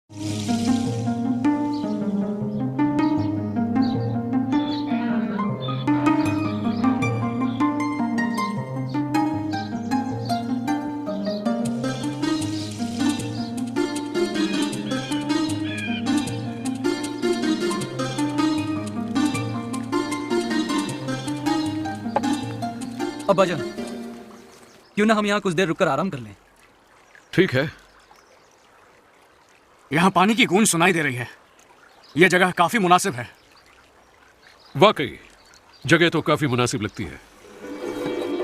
अब्बाजान, क्यों ना हम यहाँ कुछ देर रुककर आराम कर लें? ठीक है। यहाँ पानी की गूंज सुनाई दे रही है। यह जगह काफी मुनासिब है। वाकई जगह तो काफी मुनासिब लगती है।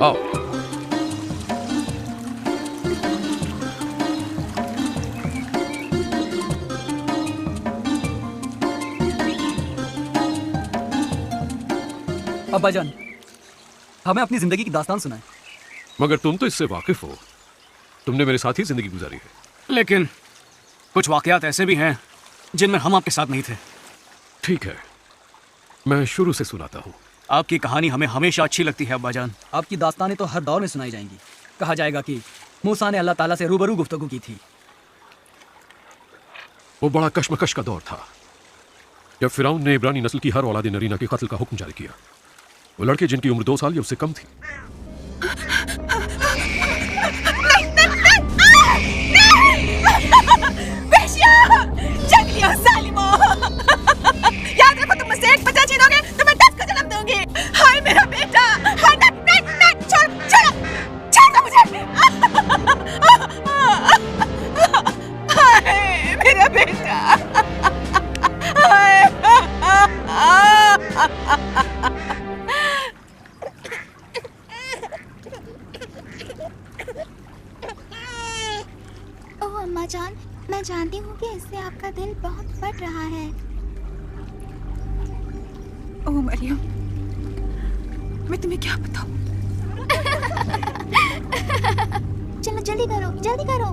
आओ। अब्बाजान, हमें अपनी जिंदगी की दास्तान सुनाएं। मगर तुम तो इससे वाकिफ हो, तुमने मेरे साथ ही जिंदगी गुजारी है। लेकिन कुछ वाकयात ऐसे भी हैं जिनमें हम आपके साथ नहीं थे। ठीक है, मैं शुरू से सुनाता हूँ। आपकी कहानी हमें हमेशा अच्छी लगती है अब्बाजान। आपकी दास्तानें तो हर दौर में सुनाई जाएंगी। कहा जाएगा कि मूसा ने अल्लाह ताला से रूबरू गुफ्तगू की थी। वो बड़ा कश्मकश का दौर था जब फिरौन ने इब्रानी नस्ल की हर औलाद नरीना के कत्ल का हुक्म जारी किया। वो लड़के जिनकी उम्र 2 साल या उससे कम थी। याद रखो, तुम मुझसे एक बच्चा छीनोगे तो मैं 10 को जन्म दूंगी। हाय मेरा बेटा, हाय छोड़ मुझे। हाय मेरा बेटा, हाय। ओह अम्मा जान, मैं जानती हूँ कि इससे आपका दिल बहुत फट रहा है। ओह मरियम, मैं तुम्हें क्या बताऊँ? चलो जल्दी करो, जल्दी करो।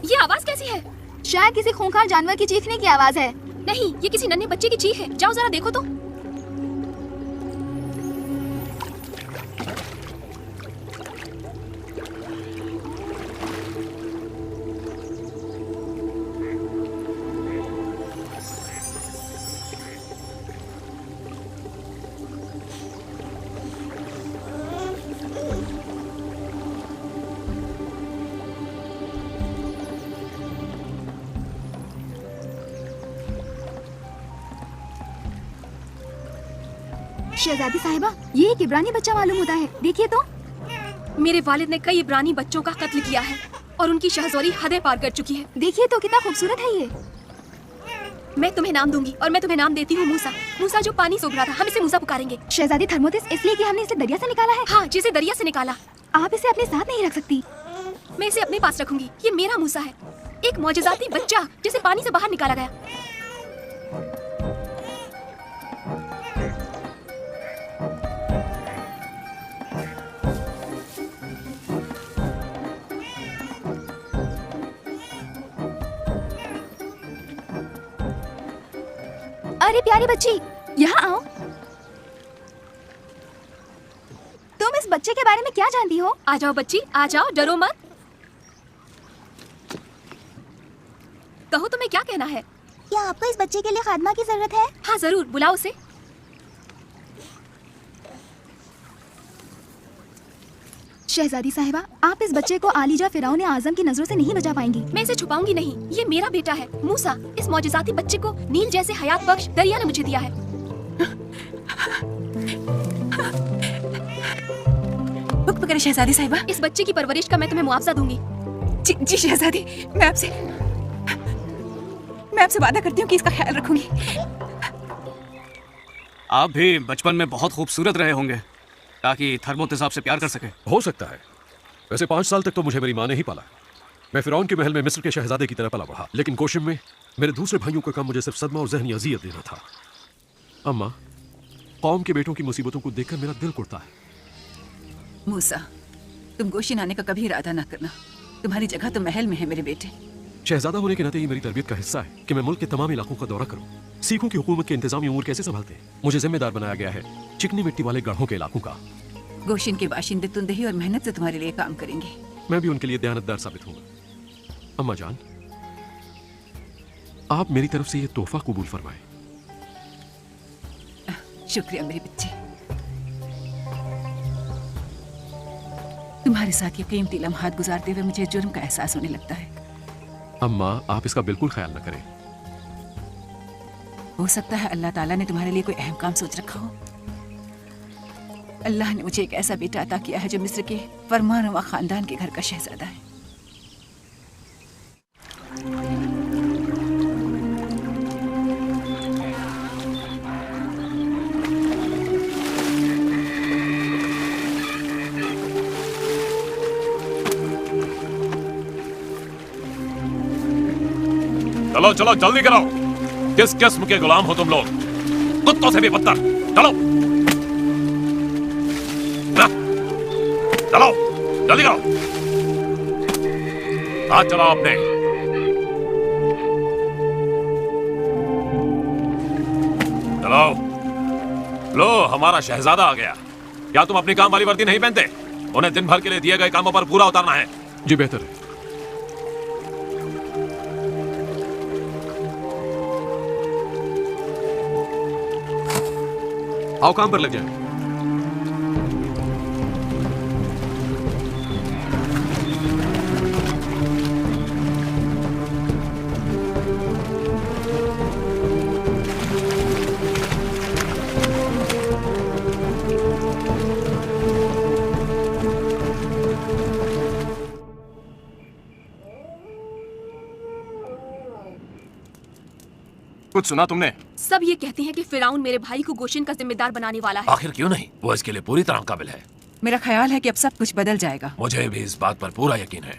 ये आवाज कैसी है? शायद किसी खूंखार जानवर की चीखने की आवाज है। नहीं, ये किसी नन्हे बच्चे की चीख है। जाओ जरा देखो तो। शहजादी साहिबा, ये एक इब्रानी बच्चा मालूम होता है। देखिए तो। मेरे वालिद ने कई इब्रानी बच्चों का कत्ल किया है और उनकी शहज़ोरी हदें पार कर चुकी है। देखिए तो कितना खूबसूरत है ये। मैं तुम्हें नाम दूंगी और मैं तुम्हें नाम देती हूँ मूसा। मूसा जो पानी सूख रहा था, हम इसे मूसा पुकारेंगे। शहजादी थर्मोतिस, इसलिए कि हमने इसे दरिया से निकाला है। हाँ, जिसे दरिया से निकाला। आप इसे अपने साथ नहीं रख सकती। मैं इसे अपने पास रखूंगी। ये मेरा मूसा है, एक मौजज़ाती बच्चा जिसे पानी से बाहर निकाला गया। अरे प्यारी बच्ची, यहाँ आओ। तुम इस बच्चे के बारे में क्या जानती हो? आ जाओ बच्ची, आ जाओ, डरो मत। कहो तुम्हें क्या कहना है? क्या आपको इस बच्चे के लिए खादमा की जरूरत है? हाँ जरूर, बुलाओ उसे। शहजादी साहिबा, आप इस बच्चे को आलिजा फिरौन आजम की नजरों से नहीं बचा पाएंगी। मैं इसे छुपाऊंगी नहीं। ये मेरा बेटा है मूसा। इस मौजज़ाती बच्चे को नील जैसे हयात बख्श दरिया ने मुझे दिया है। रुक पकड़े शहजादी साहिबा। इस बच्चे की परवरिश का मैं तुम्हें मुआवजा दूंगी। जी शहजादी, मैं आपसे वादा करती हूँ कि इसका ख्याल रखूंगी। आप भी बचपन में बहुत खूबसूरत रहे होंगे ताकि थर्मोतिस आपसे प्यार कर सके। हो सकता है। वैसे 5 साल तक तो मुझे मेरी माँ ने ही पाला। मैं फिरौन के महल में मिस्र के शहजादे की तरह पला बढ़ा, लेकिन कोशिम में मेरे दूसरे भाइयों का काम मुझे सिर्फ सदमा और ज़हनी अजियत देना था। अम्मा, कौम के बेटों की मुसीबतों को देखकर मेरा दिल कुड़ता है। मूसा, तुम गोशिन आने का कभी इरादा ना करना। तुम्हारी जगह तो महल में है मेरे बेटे। शहजादा होने के नाते ये मेरी तरबियत का हिस्सा है कि मैं मुल्क के तमाम इलाकों का दौरा करूं, सीखूं कि हुकूमत के इंतजामी उमूर कैसे संभालते हैं। मुझे जिम्मेदार बनाया गया है चिकनी मिट्टी वाले गढ़ों के इलाकों का। गोशिन के बाशिंदे तुंदही और मेहनत से तुम्हारे लिए काम करेंगे। मैं भी उनके लिए दयानतदार साबित होऊंगा। अम्मा जान, आप मेरी तरफ से ये तोहफा कबूल फरमाएं। शुक्रिया मेरे बच्चे। तुम्हारे साथ ये कीमती लम्हात गुजारते हुए मुझे जुर्म का एहसास होने लगता है। अम्मा, आप इसका बिल्कुल ख्याल न करें। हो सकता है अल्लाह ताला ने तुम्हारे लिए कोई अहम काम सोच रखा हो। अल्लाह ने मुझे एक ऐसा बेटा अता किया है जो मिस्र के फरमानरवा खानदान के घर का शहजादा है। चलो चलो जल्दी करो। किस किस्म के गुलाम हो तुम लोग? कुत्तों से भी बदतर। चलो चलो जल्दी करो। आज चलो आपने। चलो लो, हमारा शहजादा आ गया। क्या तुम अपनी काम वाली वर्दी नहीं पहनते? उन्हें दिन भर के लिए दिए गए कामों पर पूरा उतारना है। जी बेहतर है। आओ काम पर लग जाए। कुछ सुना तुमने? सब ये कहते हैं कि फिराउन मेरे भाई को गोशिन का जिम्मेदार बनाने वाला है। आखिर क्यों नहीं? वो इसके लिए पूरी तरह काबिल है। मेरा ख्याल है कि अब सब कुछ बदल जाएगा। मुझे भी इस बात पर पूरा यकीन है।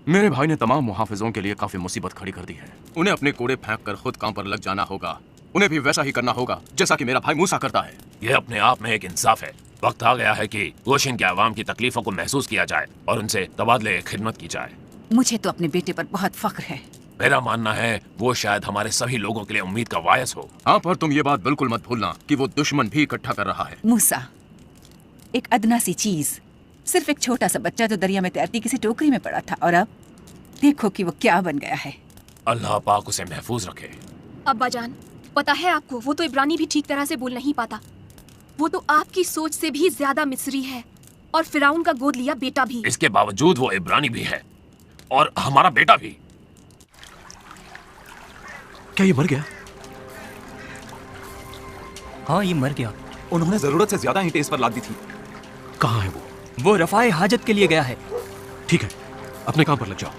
मेरे भाई ने तमाम मुहाफिजों के लिए काफी मुसीबत खड़ी कर दी है। उन्हें अपने कोड़े फेंक कर खुद काम पर लग जाना होगा। उन्हें भी वैसा ही करना होगा जैसा कि मेरा भाई मूसा करता है। ये अपने आप में एक इंसाफ है। वक्त आ गया है कि गोशिन के अवाम की तकलीफों को महसूस किया जाए और उनसे तबादले खिदमत की जाए। मुझे तो अपने बेटे पर बहुत फख्र है। मेरा मानना है वो शायद हमारे सभी लोगों के लिए उम्मीद का वायस हो। हाँ, पर तुम ये बात बिल्कुल मत भूलना कि वो दुश्मन भी इकट्ठा कर रहा है। मूसा, एक अदना सी चीज, सिर्फ एक छोटा सा बच्चा जो दरिया में तैरती किसी टोकरी में पड़ा था, और अब देखो कि वो क्या बन गया है। अल्लाह पाक उसे महफूज रखे। अब्बा जान, पता है आपको, वो तो इब्रानी भी ठीक तरह से बोल नहीं पाता। वो तो आपकी सोच से भी ज्यादा मिस्री है, और फिराउन का गोद लिया बेटा भी। इसके बावजूद वो इब्रानी भी है और हमारा बेटा भी। क्या ये मर गया? हाँ, ये मर गया। उन्होंने जरूरत से ज्यादा ईंटें इस पर लाद दी थी। कहाँ है वो? वो रफाए हाजत के लिए गया है। ठीक है, अपने काम पर लग जाओ।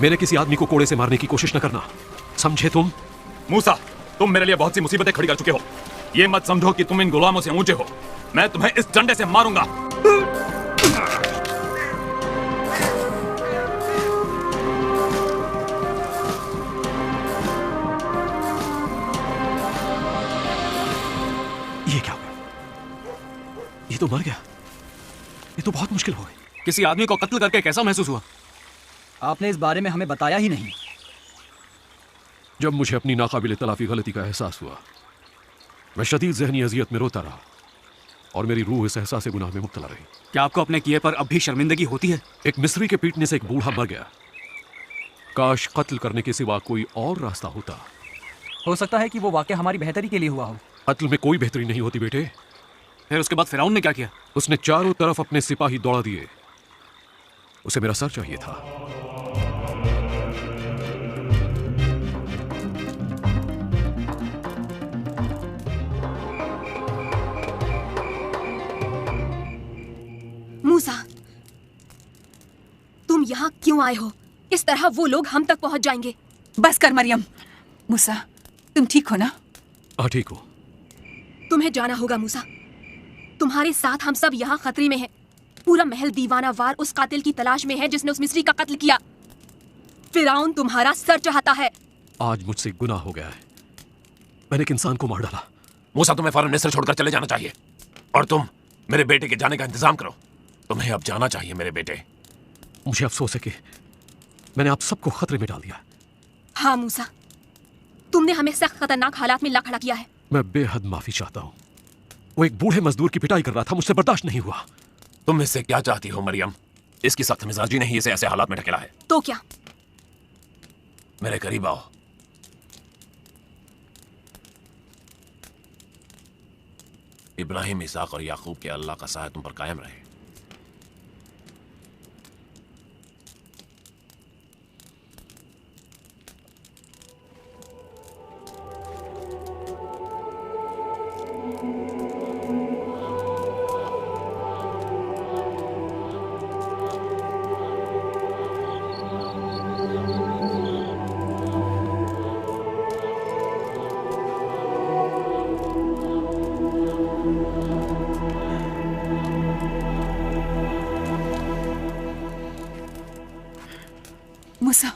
मेरे किसी आदमी को कोड़े से मारने की कोशिश न करना, समझे तुम? मूसा, तुम मेरे लिए बहुत सी मुसीबतें खड़ी कर चुके हो। ये मत समझो कि तुम इन गुलामों से ऊंचे हो। मैं तुम्हें इस डंडे से मारूंगा। ये क्या हुआ? ये तो मर गया। ये तो बहुत मुश्किल हो गई। किसी आदमी को कत्ल करके कैसा महसूस हुआ? आपने इस बारे में हमें बताया ही नहीं। जब मुझे अपनी नाकाबिल तलाफी गलती का एहसास हुआ, मैं शदीद ज़हनी अजियत में रोता रहा और मेरी रूह इस एहसास गुनाह में मुब्तला रही। क्या आपको अपने किए पर अब भी शर्मिंदगी होती है? एक मिस्री के पीटने से एक बूढ़ा मर गया। काश कत्ल करने के सिवा कोई और रास्ता होता। हो सकता है कि वो वाकया हमारी बेहतरी के लिए हुआ हो। कत्ल में कोई बेहतरी नहीं होती बेटे। फिर उसके बाद फिरौन ने क्या किया? उसने चारों तरफ अपने सिपाही दौड़ा दिए। उसे मेरा सर चाहिए था। मूसा, तुम यहाँ क्यों आए हो? इस तरह वो लोग हम तक पहुंच जाएंगे। बस कर मरियम। मूसा, तुम ठीक हो ना? हाँ, ठीक हो। तुम्हें जाना होगा मूसा। तुम्हारे साथ हम सब यहाँ खतरे में हैं। पूरा महल दीवाना वार उस कातिल की तलाश में है जिसने उस मिस्री का कत्ल किया। फिरौन तुम्हारा सर चाहता है। आज मुझसे गुनाह हो गया है, मैंने एक इंसान को मार डाला। मूसा, तुम्हें फौरन मिस्र छोड़कर चले जाना चाहिए और तुम मेरे बेटे के जाने का इंतजाम करो। तुम्हें अब जाना चाहिए मेरे बेटे। मुझे अफसोस है कि मैंने आप सबको खतरे में डाल दिया। हाँ मूसा, तुमने हमें सख्त खतरनाक हालात में ला खड़ा किया है। मैं बेहद माफी चाहता हूँ। वो एक बूढ़े मजदूर की पिटाई कर रहा था, मुझसे बर्दाश्त नहीं हुआ। तुम इससे क्या चाहती हो मरियम? इसकी सख्त मिजाजी ने ही इसे ऐसे हालात में ढकेला है। तो क्या? मेरे करीब आओ। इब्राहिम, इसाक और याकूब के अल्लाह का साया तुम पर कायम रहे। मूसा,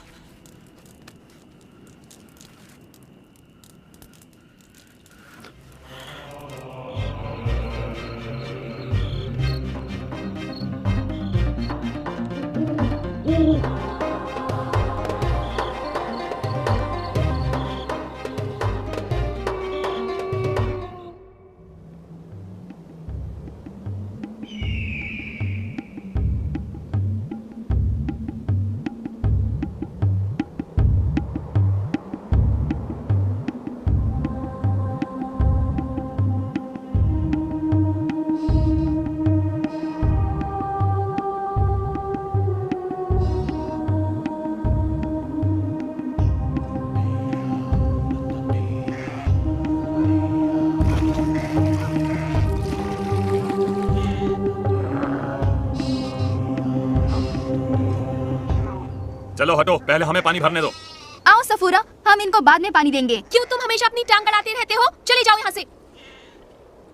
चलो हटो, पहले हमें पानी भरने दो। आओ सफूरा, हम इनको बाद में पानी देंगे। क्यों तुम हमेशा अपनी टांग अड़ाते रहते हो? चले जाओ यहाँ से।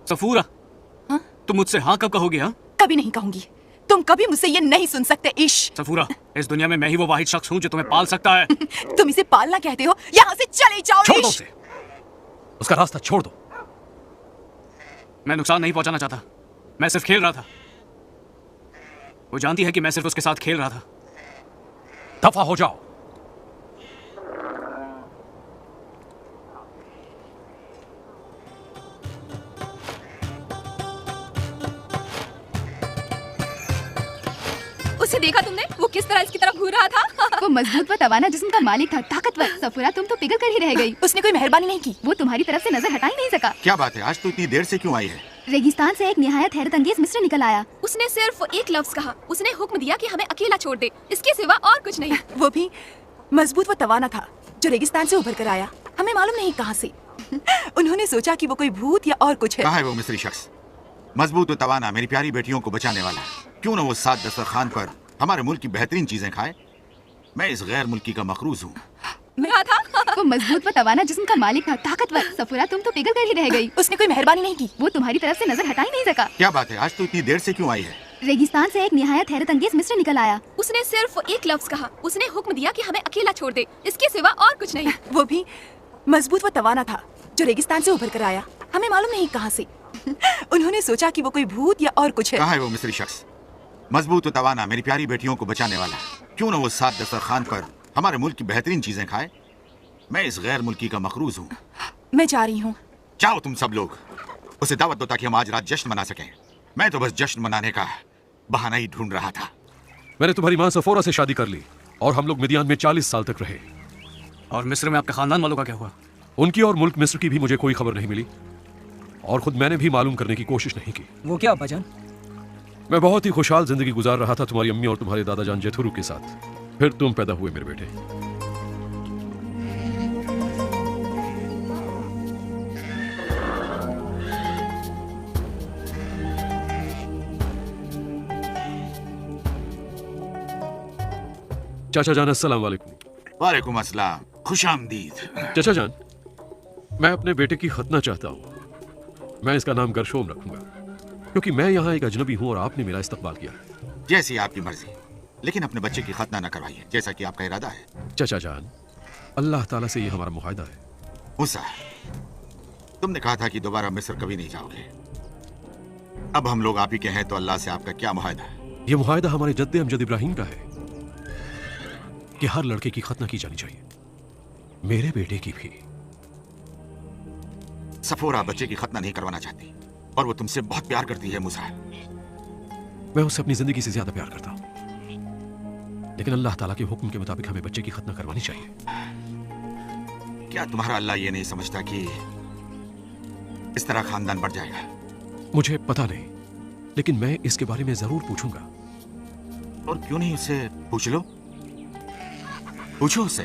सफूरा, हाँ? तुम मुझसे हाँ कब कहोगे? हाँ, कभी नहीं कहूंगी। तुम कभी मुझसे ये नहीं सुन सकते। इश सफूरा, इस दुनिया में मैं ही वो वाहिद शख्स हूँ जो तुम्हें पाल सकता है। तुम इसे पालना कहते हो? यहाँ से चले जाओ। छोड़ दो इश उसे, उसका रास्ता छोड़ दो। मैं नुकसान नहीं पहुंचाना चाहता, मैं सिर्फ खेल रहा था। वो जानती है कि मैं सिर्फ उसके साथ खेल रहा था। दफा हो जाओ। उसे देखा तुमने? वो किस तरह इसकी तरफ घूर रहा था। वो मजबूत व तवाना जिस्म का मालिक था, ताकतवर। सफूरा, तुम तो पिघल कर ही रह गई। उसने कोई मेहरबानी नहीं की। वो तुम्हारी तरफ से नजर हटा ही नहीं सका। क्या बात है, आज तो इतनी देर से क्यों आई है? रेगिस्तान से एक निहायत हैरत अंगेज मिस्र निकल आया। उसने सिर्फ एक लफ्ज कहा। उसने हुक्म दिया कि हमें अकेला छोड़ दे, इसके सिवा और कुछ नहीं। वो भी मजबूत व तवाना था जो रेगिस्तान से उभर कर आया, हमें मालूम नहीं कहाँ से। उन्होंने सोचा कि वो कोई भूत या और कुछ है। कहाँ है वो मिस्री शख्स, मजबूत और तवाना, मेरी प्यारी बेटियों को बचाने वाला? क्यों ना वो साथ दस्तरखान पर हमारे मुल्क की बेहतरीन चीजें खाए। मैं इस गैर मुल्की का मखरूज हूँ। मेरा था। वो मजबूत व तवाना जिस्म का मालिक था, ताकतवर। सफूरा, तुम तो पिघल कर ही रह गई। उसने कोई मेहरबानी नहीं की। वो तुम्हारी तरफ से नजर हटा ही नहीं सका। क्या बात है, आज तो इतनी देर से क्यों आई है? रेगिस्तान से एक निहायत हैरत अंगेज मिस्र निकल आया। उसने सिर्फ एक लफ्ज कहा। उसने हुक्म दिया कि हमें अकेला छोड़ दे, इसके सिवा और कुछ नहीं। वो भी मजबूत व तवाना था जो रेगिस्तान से उभर कर आया, हमें मालूम नहीं कहाँ से। उन्होंने सोचा कि वो कोई भूत या और कुछ है। कहाँ है वो मिस्री शख्स, मजबूत और तवाना, मेरी प्यारी बेटियों को बचाने वाला? क्यों ना वो साथ दस्तरखान पर हमारे मुल्क की बेहतरीन चीजें खाए। मैं इस गैर मुल्की का मखरूज हूँ। मैं जा रही हूँ। जाओ तुम सब लोग, उसे दावत दो ताकि हम आज रात जश्न मना सकें। मैं तो बस जश्न मनाने का बहाना ही ढूंढ रहा था। मैंने तुम्हारी माँ सफोरा से शादी कर ली और हम लोग मिदियान में 40 साल तक रहे। और मिस्र में आपके खानदान वालों का क्या हुआ? उनकी और मुल्क मिस्र की भी मुझे कोई खबर नहीं मिली और खुद मैंने भी मालूम करने की कोशिश नहीं की। वो क्या अब्बाजान? मैं बहुत ही खुशहाल जिंदगी गुजार रहा था तुम्हारी अम्मी और तुम्हारे दादा जान जेथुरू के साथ। फिर तुम पैदा हुए मेरे बेटे। चाचा जान, अस्सलाम वालेकुम। वालेकुम अस्सलाम, खुशामदीद। चाचा जान, मैं अपने बेटे की खतना चाहता हूँ। मैं इसका नाम गरशोम रखूंगा क्योंकि मैं यहाँ एक अजनबी हूँ और आपने मेरा इस्तकबाल किया। जैसी आपकी मर्जी। लेकिन अपने बच्चे की खतना न करवाइए, जैसा कि आपका इरादा है। चचा जान, अल्लाह ताला से ये हमारा मुआहदा है। मूसा, तुमने कहा था कि दोबारा मिस्र कभी नहीं जाओगे। अब हम लोग आप ही के हैं, तो अल्लाह से आपका क्या मुआहदा है? ये मुआहदा हमारे जद्दे अमजद इब्राहिम का है कि हर लड़के की खतना की जानी चाहिए, मेरे बेटे की भी। सफोरा बच्चे की खतना नहीं करवाना चाहती और वो तुमसे बहुत प्यार करती है मूसा। मैं उससे अपनी जिंदगी से ज्यादा प्यार करता हूं, लेकिन अल्लाह ताला के हुक्म के मुताबिक हमें बच्चे की खतना करवानी चाहिए। क्या तुम्हारा अल्लाह ये नहीं समझता कि इस तरह खानदान बढ़ जाएगा? मुझे पता नहीं, लेकिन मैं इसके बारे में जरूर पूछूंगा। और क्यों नहीं उससे पूछ लो? पूछो उससे।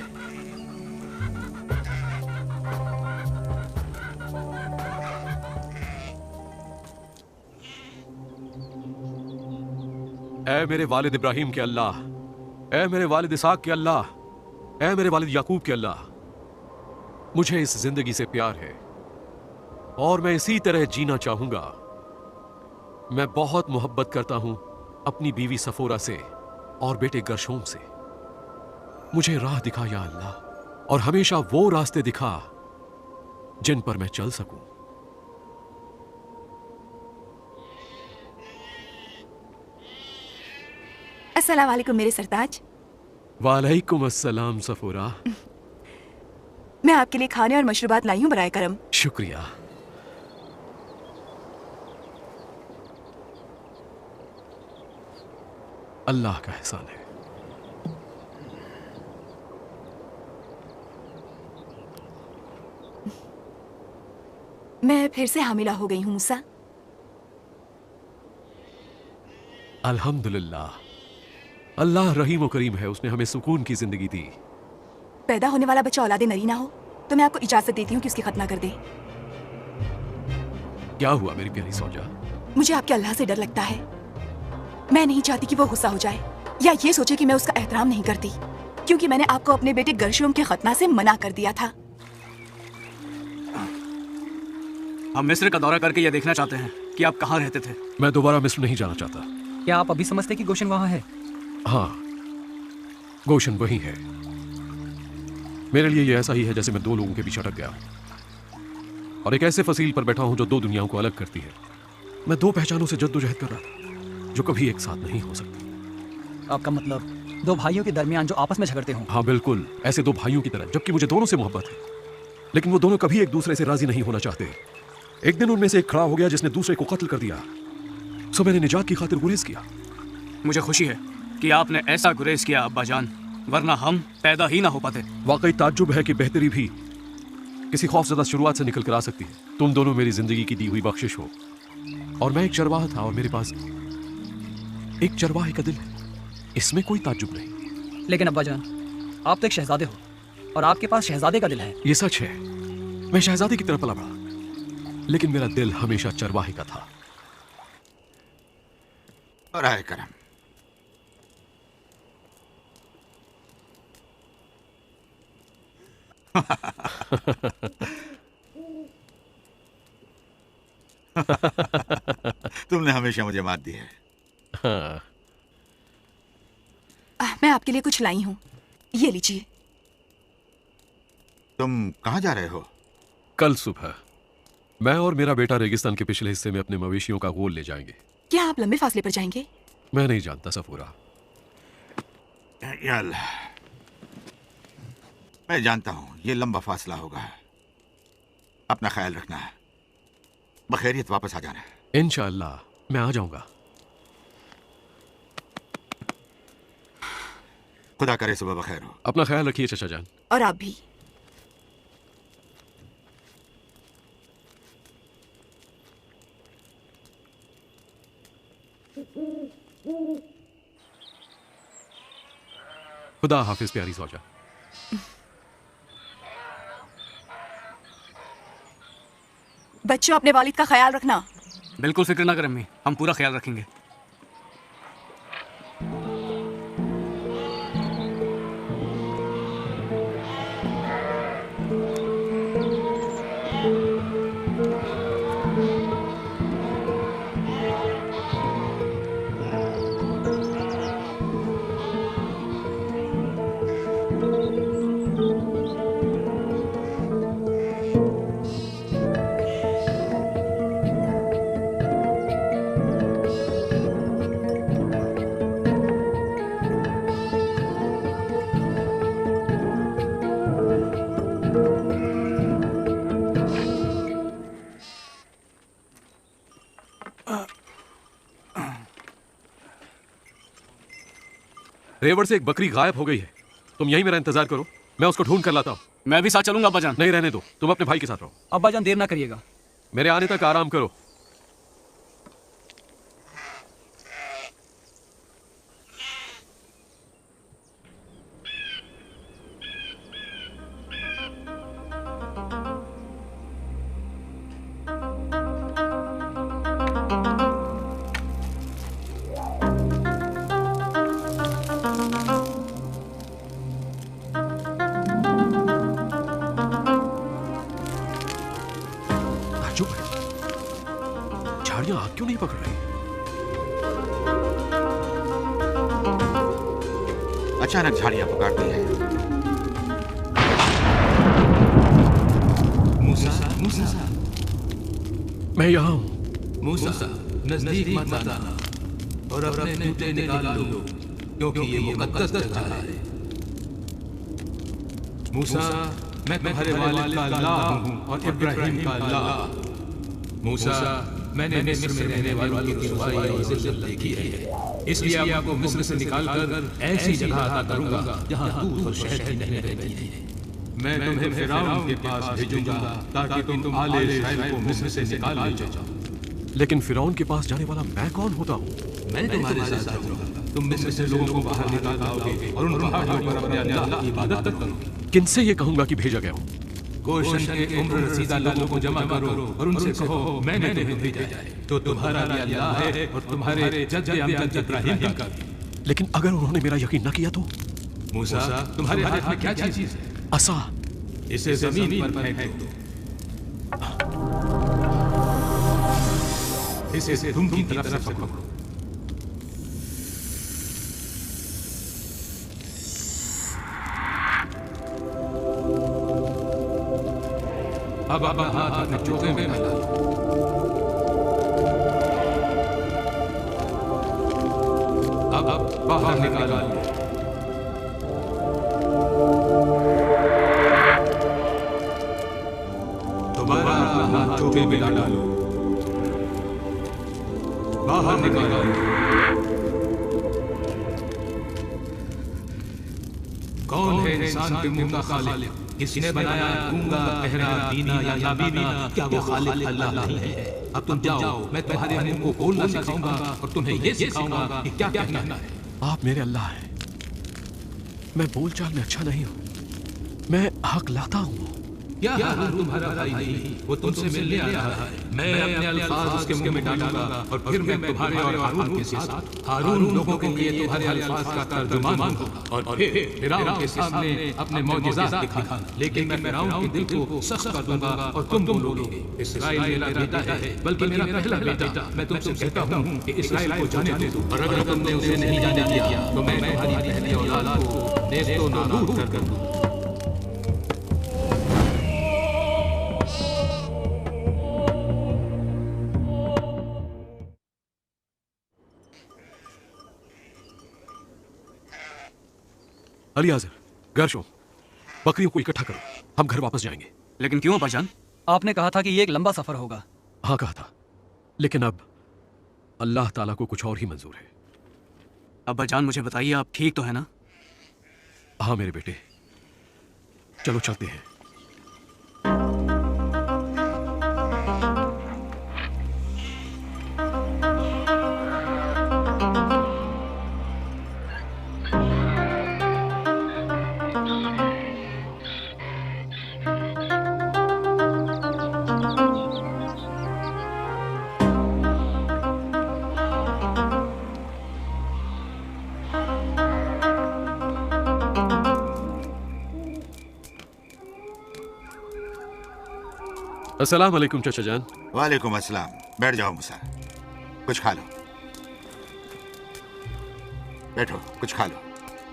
ऐ मेरे वालिद इब्राहिम के अल्लाह, ऐ मेरे वालिद इसाक के अल्लाह, ऐ मेरे वालिद याकूब के अल्लाह, मुझे इस जिंदगी से प्यार है और मैं इसी तरह जीना चाहूंगा। मैं बहुत मोहब्बत करता हूं अपनी बीवी सफोरा से और बेटे गर्शोम से। मुझे राह दिखा या अल्लाह, और हमेशा वो रास्ते दिखा जिन पर मैं चल सकूं। अस्सलाम वालेकुम मेरे सरताज। वालेकुम अस्सलाम सफोरा। मैं आपके लिए खाने और मशरूबात लाई हूँ बराए करम। शुक्रिया। अल्लाह का एहसान है। मैं फिर से हामिला हो गई हूँ मूसा। अल्हम्दुलिल्लाह, अल्लाह रहीम और करीम है, उसने हमें सुकून की जिंदगी दी। पैदा होने वाला बच्चा औलादे नरी ना हो तो मैं आपको इजाजत देती हूँ कि उसकी खतना कर दे। क्या हुआ मेरी प्यारी सौजा? मुझे आपके अल्लाह से डर लगता है। मैं नहीं चाहती कि वो गुस्सा हो जाए या ये सोचे कि मैं उसका एहतराम नहीं करती, क्योंकि मैंने आपको अपने बेटे गर्शोम के खतना से मना कर दिया था। हम मिस्र का दौरा करके यह देखना चाहते हैं कि आप कहाँ रहते थे। मैं दोबारा मिस्र नहीं जाना चाहता। क्या आप अभी समझते कि गोशन वहां है? हाँ, गोशन वही है। मेरे लिए ये ऐसा ही है जैसे मैं दो लोगों के बीच अटक गया और एक ऐसे फसील पर बैठा हूं जो दो दुनियाओं को अलग करती है। मैं दो पहचानों से जद्दोजहद कर रहा था जो कभी एक साथ नहीं हो सकती। आपका मतलब दो भाइयों के दरमियान जो आपस में झगड़ते हों? हाँ बिल्कुल, ऐसे दो भाइयों की तरह, जबकि मुझे दोनों से मोहब्बत है, लेकिन वो दोनों कभी एक दूसरे से राजी नहीं होना चाहते। एक दिन उनमें से एक खड़ा हो गया जिसने दूसरे को कत्ल कर दिया, सो मैंने निजात की खातिर गुरेज किया। मुझे खुशी है कि आपने ऐसा गुरेज किया अब्बा जान, वरना हम पैदा ही ना हो पाते। वाकई ताज्जुब है कि बेहतरी भी किसी खौफजदा शुरुआत से निकल कर आ सकती है। तुम दोनों मेरी जिंदगी की दी हुई बख्शिश हो और मैं एक चरवाहा था और मेरे पास एक चरवाहे का दिल है, इसमें कोई ताज्जुब नहीं। लेकिन अब्बा जान, आप तो एक शहजादे हो और आपके पास शहजादे का दिल है। ये सच है, मैं शहजादे की तरह पला बड़ा, लेकिन मेरा दिल हमेशा चरवाहे का था। और आए करम, तुमने हमेशा मुझे मात दी है। हाँ। मैं आपके लिए कुछ लाई हूँ, ये लीजिए। तुम कहाँ जा रहे हो? कल सुबह मैं और मेरा बेटा रेगिस्तान के पिछले हिस्से में अपने मवेशियों का गोल ले जाएंगे। क्या आप लंबे फासले पर जाएंगे? मैं नहीं जानता सफूरा। या अल्लाह, मैं जानता हूं ये लंबा फासला होगा। अपना ख्याल रखना है, बखैरियत वापस आ जाना है। इंशाअल्लाह मैं आ जाऊंगा। खुदा करे सुबह बखैर हो। अपना ख्याल रखिए चचा जान। और आप भी। खुदा हाफिज प्यारी सौजा। बच्चों, अपने वालिद का ख्याल रखना। बिल्कुल फिक्र ना करें अम्मी, हम पूरा ख्याल रखेंगे। रेवड़ से एक बकरी गायब हो गई है। तुम यहीं मेरा इंतजार करो, मैं उसको ढूंढ कर लाता हूँ। मैं भी साथ चलूंगा अब्बाजान। नहीं रहने दो, तुम अपने भाई के साथ रहो। अब्बाजान देर ना करिएगा। मेरे आने तक आराम करो। चुप है, झाड़ियां आग क्यों नहीं पकड़ रही? अचानक झाड़ियां पुकारती है। मूसा, मूसा, मैं यहाँ हूँ। मूसा, नजदीक मत आना और अपने जूते निकाल लो, क्योंकि ये मुकद्दस जगह है। मूसा, मैं तुम्हारे वालिद का अल्लाह हूँ और इब्राहिम का अल्लाह। मूसा, मैंने मिस्र में रहने वालों की रुसवाई और जिल्लत देखी है, इसलिए आपको मिस्र से निकालकर ऐसी जगह अता करूंगा जहाँ दूध और शहद की नहरें बहती हैं। मैं तुम्हें फिरौन के पास भेजूंगा ताकि तुम आले इस्राएल को मिस्र से निकाल ले जाओ। लेकिन फिरौन के पास जाने वाला मैं कौन होता हूँ? मैं तुम्हारे साथ रहूंगा। तुम मिस्र से लोगों को बाहर निकाल लाओगे और उन पहाड़ों पर अपने अल्लाह की इबादत करोगे। किनसे ये कहूंगा कि भेजा गया हूँ? गोशन के उम्र रसीदा लोगों को जमा करो और उनसे कहो मैंने तुम्हें भेजा है, तो तुम्हारा भी अल्लाह है और तुम्हारे जद्द अमजद इब्राहिम का। लेकिन अगर उन्होंने मेरा यकीन न किया तो? मूसा, तुम्हारे हाथ में क्या चीज है? असा। इसे जमीन पर फेंक दो। इसे तुम की तरफ से पकड़ो। अब हाथ अपने चोगे में डालो। अब बाहर निकालो। दोबारा अपना हाथ चोगे में डालो। बाहर निकालो। कौन है इंसान के मुंह का खालिक? किसने बनाया गूंगा, बहरा, बीना या नाबीना? क्या वो खालिक अल्लाह नहीं है? अब तुम जाओ, मैं तुम्हारे मुंह को बोलना सिखाऊंगा और तुम्हें ये सिखाऊंगा कि क्या कहना है। आप मेरे अल्लाह हैं। मैं बोलचाल में अच्छा नहीं हूँ, मैं हक लाता हूँ। क्या हारून तुम्हारा भाई नहीं? वो तुमसे मिलने आ रहा है। मैं अपने अल्फाज उसके मुंह में डालूंगा और फिर मैं तुम्हारे और हारून के साथ हारून लोगों के लिए तुम्हारे अल्फाज का तर्जुमान होगा और फिर फिरौन के सामने अपने मौजिज़ात दिखाना। लेकिन मैं फिरौन के दिल को सख्त कर दूंगा और तुम बोलोगे इस्राएल मेरा बेटा है, बल्कि मेरा पहला बेटा। मैं तुमसे कहता हूँ कि इस्राएल को जाने दो, और अगर तुमने उसे नहीं जाने दिया तो मैं तुम्हारी पहली औलाद को नेस्तो नाबूद कर दूंगा। अलीआज़र, गर्शोम, बकरियों को इकट्ठा करो, हम घर वापस जाएंगे। लेकिन क्यों अब्बाजान? आपने कहा था कि ये एक लंबा सफर होगा। हाँ कहा था, लेकिन अब अल्लाह ताला को कुछ और ही मंजूर है। अब्बाजान मुझे बताइए, आप ठीक तो है ना? हाँ मेरे बेटे, चलो चलते हैं। अस्सलाम वालेकुम चाचा जान। वालेकुम अस्सलाम। बैठ जाओ मूसा, कुछ खा लो। बैठो, कुछ खा लो,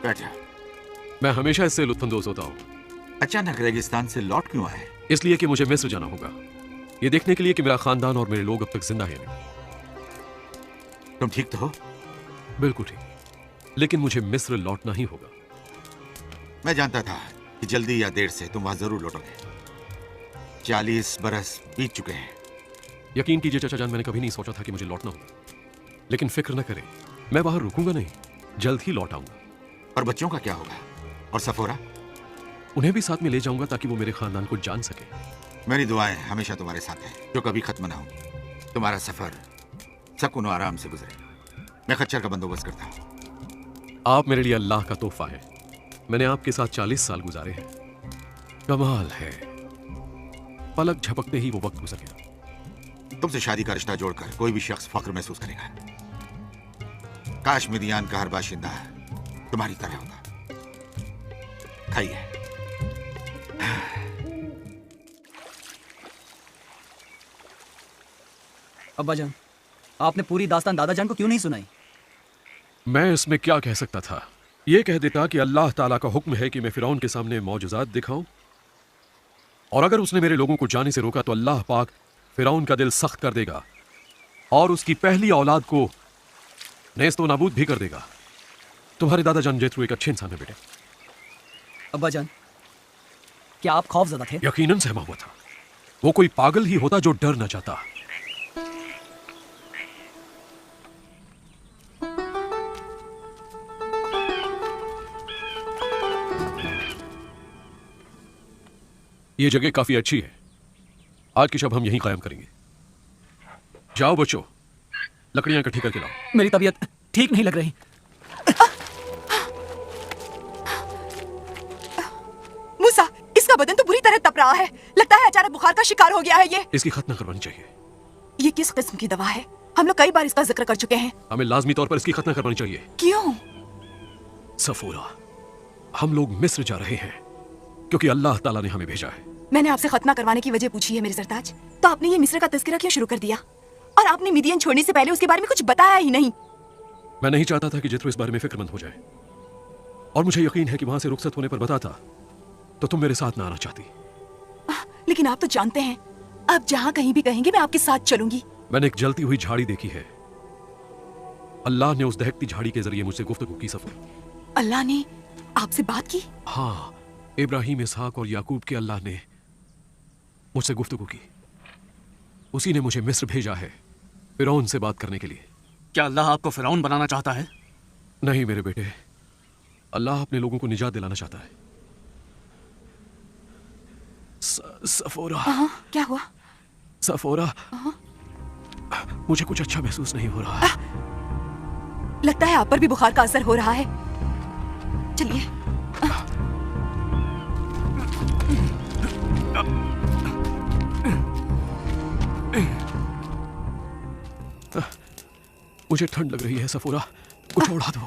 बैठ जाओ। मैं हमेशा इससे लुत्फानंदोज होता हूँ। अचानक रेगिस्तान से लौट क्यों आए? इसलिए कि मुझे मिस्र जाना होगा, ये देखने के लिए कि मेरा खानदान और मेरे लोग अब तक जिंदा हैं। तुम ठीक तो हो? बिल्कुल ठीक, लेकिन मुझे मिस्र लौटना ही होगा। मैं जानता था कि जल्दी या देर से तुम वहां जरूर लौटोगे। 40 बरस बीत चुके हैं। यकीन कीजिए चाचा जान, मैंने कभी नहीं सोचा था कि मुझे लौटना होगा, लेकिन फिक्र न करें, मैं बाहर रुकूंगा नहीं, जल्द ही लौट आऊंगा। और बच्चों का क्या होगा? और सफोरा? उन्हें भी साथ में ले जाऊंगा ताकि वो मेरे खानदान को जान सके। मेरी दुआएं हमेशा तुम्हारे साथ हैं, जो कभी खत्म ना हो। तुम्हारा सफर सुकून और आराम से गुजरे। मैं खच्चर का बंदोबस्त करता हूँ। आप मेरे लिए अल्लाह का तोहफा है। मैंने आपके साथ 40 साल गुजारे हैं। कमाल है, पलक झपकते ही वो वक्त गुजर गया। तुमसे शादी का रिश्ता जोड़कर कोई भी शख्स फख्र महसूस करेगा। काश मिदियान का हर बाशिंदा तुम्हारी तरह होता। खाइए। अब्बा जान, आपने पूरी दास्तान दादा जान को क्यों नहीं सुनाई? मैं इसमें क्या कह सकता था? ये कह देता कि अल्लाह ताला का हुक्म है कि मैं फिरौन के सामने मौजूजात दिखाऊं, और अगर उसने मेरे लोगों को जाने से रोका तो अल्लाह पाक फिरौन का दिल सख्त कर देगा और उसकी पहली औलाद को नेस्तो नाबूद भी कर देगा। तुम्हारे दादा जान जेथरो एक अच्छे इंसान है बेटे। अब्बा जान, क्या आप खौफजदा थे? यकीनन सहमा हुआ था। वो कोई पागल ही होता जो डर न जाता। ये जगह काफी अच्छी है। आज की शब हम यहीं कायम करेंगे। जाओ बच्चों, लकड़ियां इकट्ठी करके लाओ। मेरी तबीयत ठीक नहीं लग रही। मूसा, इसका बदन तो बुरी तरह तप रहा है। लगता है अचानक बुखार का शिकार हो गया है ये। इसकी खतना करवानी चाहिए। ये किस किस्म की दवा है? हम लोग कई बार इसका जिक्र कर चुके हैं। हमें लाजमी तौर पर इसकी खतना करवानी चाहिए। क्यों? सफूरा, हम लोग मिस्र जा रहे हैं क्योंकि अल्लाह ताला ने हमें भेजा है। मैंने आपसे खतना करवाने की वजह पूछी है मेरे सरताज, तो आपने ये मिस्र का तज़किरा क्यों शुरू कर दिया? और आपने मिदियन छोड़ने से पहले उसके बारे में कुछ बताया ही नहीं। मैं नहीं चाहता था कि जेथरो इस बारे में फिक्रमंद हो जाए, और मुझे यकीन है कि वहां से रुखसत होने पर बताता तो तुम मेरे साथ ना आना चाहती। लेकिन आप तो जानते हैं, आप जहाँ कहीं भी कहेंगे मैं आपके साथ चलूंगी। मैंने एक जलती हुई झाड़ी देखी है। अल्लाह ने उस दहकती झाड़ी के जरिए मुझसे गुफ्तगू की। सफर अल्लाह ने आपसे बात की? हाँ, इब्राहिम, इसहाक और याकूब के अल्लाह ने मुझसे गुफ्तगू की। उसी ने मुझे मिस्र भेजा है फिरौन से बात करने के लिए। क्या अल्लाह आपको फिरौन बनाना चाहता है? नहीं मेरे बेटे, अल्लाह अपने लोगों को निजात दिलाना चाहता है। सफोरा। क्या हुआ? सफोरा, मुझे कुछ अच्छा महसूस नहीं हो रहा। लगता है आप पर भी बुखार का असर हो रहा है। चलिए। मुझे ठंड लग रही है सफोरा, कुछ ओढ़ा दो।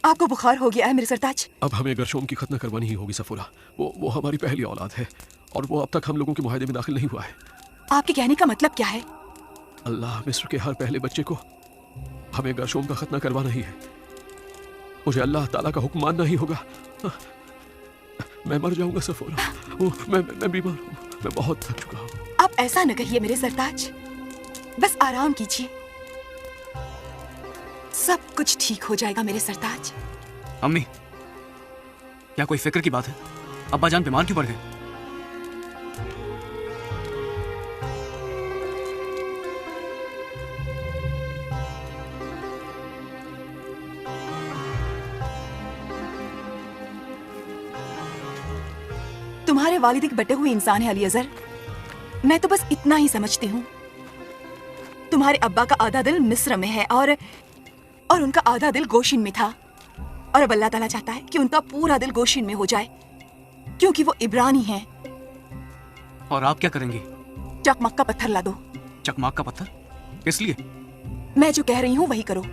आपको बुखार हो गया है मेरे सरताज। अब हमें गर्शोम की खतना करवानी ही होगी सफोरा। वो हमारी पहली औलाद है और वो अब तक हम लोगों के मुआहदे में दाखिल नहीं हुआ है। आपके कहने का मतलब क्या है? अल्लाह मिस्र के हर पहले बच्चे को हमें गर्शोम का खतना करवाना ही है। मुझे अल्लाह ताला का हुक्म मानना ही होगा। मैं मर जाऊंगा सफोरा। मैं बीमार हूँ, मैं बहुत थक चुका हूँ। आप ऐसा न कहिए मेरे सरताज, बस आराम कीजिए, सब कुछ ठीक हो जाएगा मेरे सरताज। अम्मी, क्या कोई फिक्र की बात है? अब्बा जान बीमार क्यों पड़ गए? तुम्हारे वालिद एक बटे हुए इंसान है अली अजहर। मैं तो बस इतना ही समझती हूँ। तुम्हारे अब्बा का आधा दिल मिस्र में है और उनका आधा दिल गोशिन में था, और अब अल्लाह ताला चाहता है कि उनका पूरा दिल गोशिन में हो जाए, क्योंकि वो इब्रानी हैं। और आप क्या करेंगी? चकमक का पत्थर ला दो। चकमाक का पत्थर? किस लिए? मैं जो कह रही हूँ वही करो।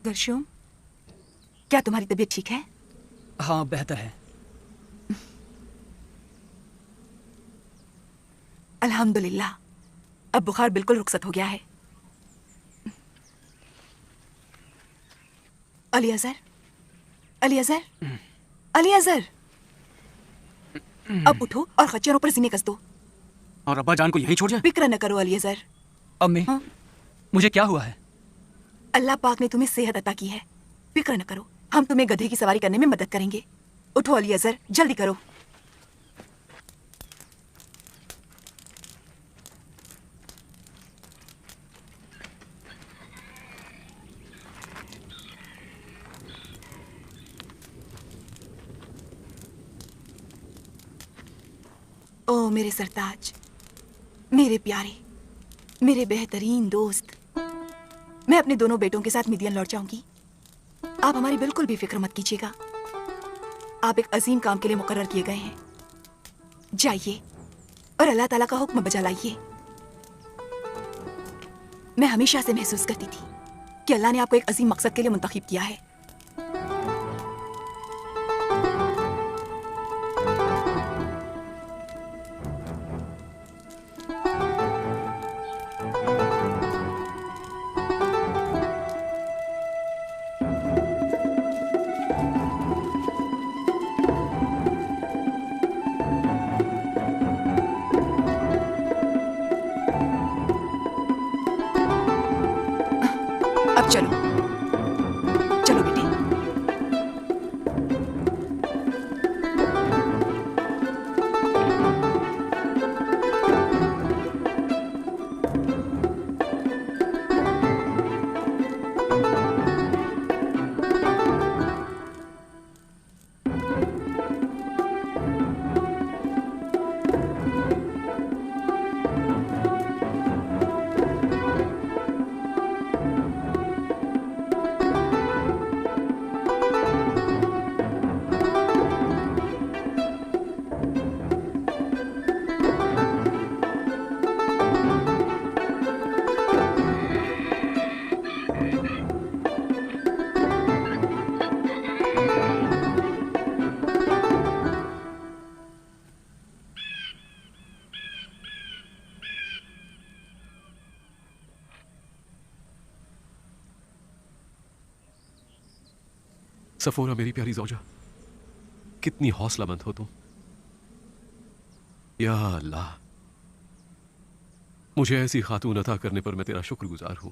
गर्शोम, क्या तुम्हारी तबीयत ठीक है? हाँ, बेहतर है। अल्हम्दुलिल्लाह, अब बुखार बिल्कुल रुखसत हो गया है। अली अजहर, अली अजहर, अली अजहर, अब उठो और खच्चरों पर सीने कस दो। और अब्बा जान को यहीं छोड़ जाए? फिक्र न करो अली अजहर। अम्मी, मुझे क्या हुआ है? अल्लाह पाक ने तुम्हें सेहत अता की है, फिक्र न करो। हम तुम्हें गधे की सवारी करने में मदद करेंगे। उठो अली अजहर, जल्दी करो। ओ मेरे सरताज, मेरे प्यारे, मेरे बेहतरीन दोस्त, मैं अपने दोनों बेटों के साथ मिदियन लौट जाऊंगी। आप हमारी बिल्कुल भी फिक्र मत कीजिएगा। आप एक अजीम काम के लिए मुकर्रर किए गए हैं। जाइए और अल्लाह ताला का हुक्म बजा लाइए। मैं हमेशा से महसूस करती थी कि अल्लाह ने आपको एक अजीम मकसद के लिए मुंतखब किया है। अब चलो, चलो बेटे। सफोरा मेरी प्यारी ज़ौजा, कितनी हौसलामंद हो तुम। या अल्लाह, मुझे ऐसी खातून अता करने पर मैं तेरा शुक्रगुजार हूं।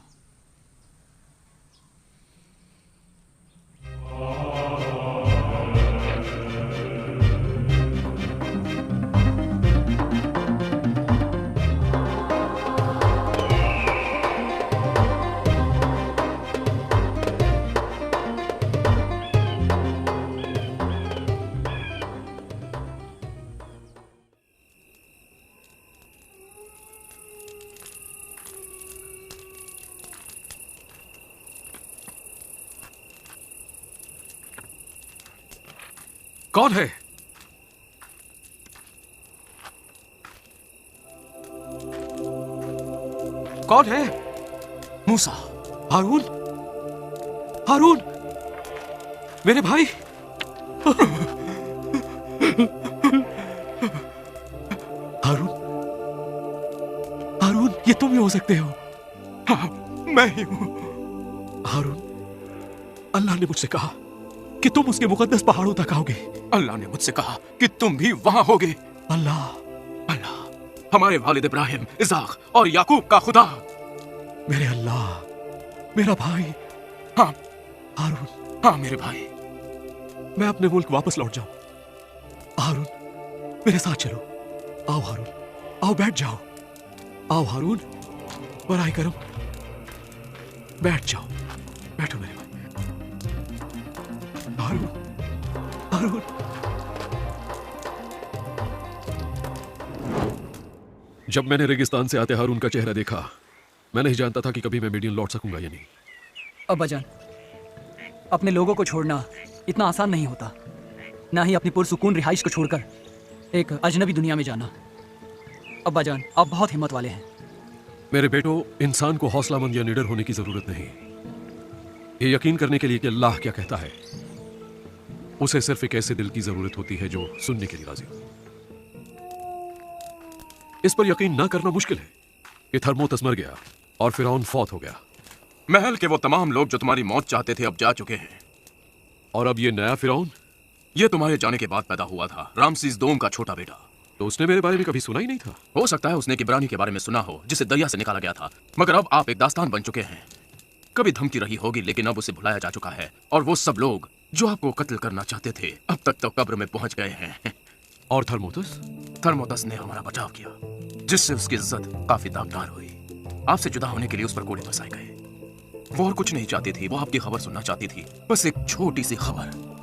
कौन है? कौन है? मूसा। हारून, हारून, मेरे भाई। हारून, हारून, ये तुम ही हो सकते हो। हाँ, मैं ही हूं। हारून, अल्लाह ने मुझसे कहा कि तुम उसके मुकद्दस पहाड़ों तक आओगे। अल्लाह ने मुझसे कहा कि तुम भी वहां होगे। अल्लाह, अल्लाह, हमारे वालिद इब्राहिम, इसाक और याकूब का खुदा। मेरे अल्लाह, मेरा भाई। हाँ हारून, हाँ मेरे भाई, मैं अपने मुल्क वापस लौट जाऊं। हारून, मेरे साथ चलो। आओ हारून, आओ बैठ जाओ। आओ हारून, बराए करम, बैठ जाओ। बैठो मेरे भाई। हारून, हारून। जब मैंने रेगिस्तान से आते हारून का चेहरा देखा, मैं नहीं जानता था कि कभी मैं मीडियन लौट सकूंगा या नहीं। अब्बाजान, अपने लोगों को छोड़ना इतना आसान नहीं होता, ना ही अपनी पुरसुकून रिहाइश को छोड़कर एक अजनबी दुनिया में जाना। अब्बाजान, आप बहुत हिम्मत वाले हैं। मेरे बेटो, इंसान को हौसलामंद या निडर होने की जरूरत नहीं। ये यकीन करने के लिए कि अल्लाह क्या कहता है, उसे सिर्फ एक ऐसे दिल की जरूरत होती है जो सुनने के लिए राजी हो। इस पर यकीन न करना मुश्किल है कि थर्मोतस मर गया और फिरौन फौत हो गया। महल के वो तमाम लोग जो तुम्हारी मौत चाहते थे अब जा चुके हैं। और अब ये नया फिरौन? ये तुम्हारे जाने के बाद पैदा हुआ था, रामसीस दोम का छोटा बेटा। तो उसने मेरे बारे में कभी सुना ही नहीं था। हो सकता है उसने किब्रानी के बारे में सुना हो, जिसे दरिया से निकाला गया था, मगर अब आप एक दास्तान बन चुके हैं। कभी धमकी रही होगी, लेकिन अब उसे भुलाया जा चुका है। और वो सब लोग जो आपको कत्ल करना चाहते थे अब तक तो कब्र में पहुंच गए हैं। और थर्मोतस? थर्मोतस ने हमारा बचाव किया, जिससे उसकी इज्जत काफी दागदार हुई। आपसे जुदा होने के लिए उस पर कोड़े बरसाए गए। वो और कुछ नहीं चाहती थी, वो आपकी खबर सुनना चाहती थी, बस एक छोटी सी खबर।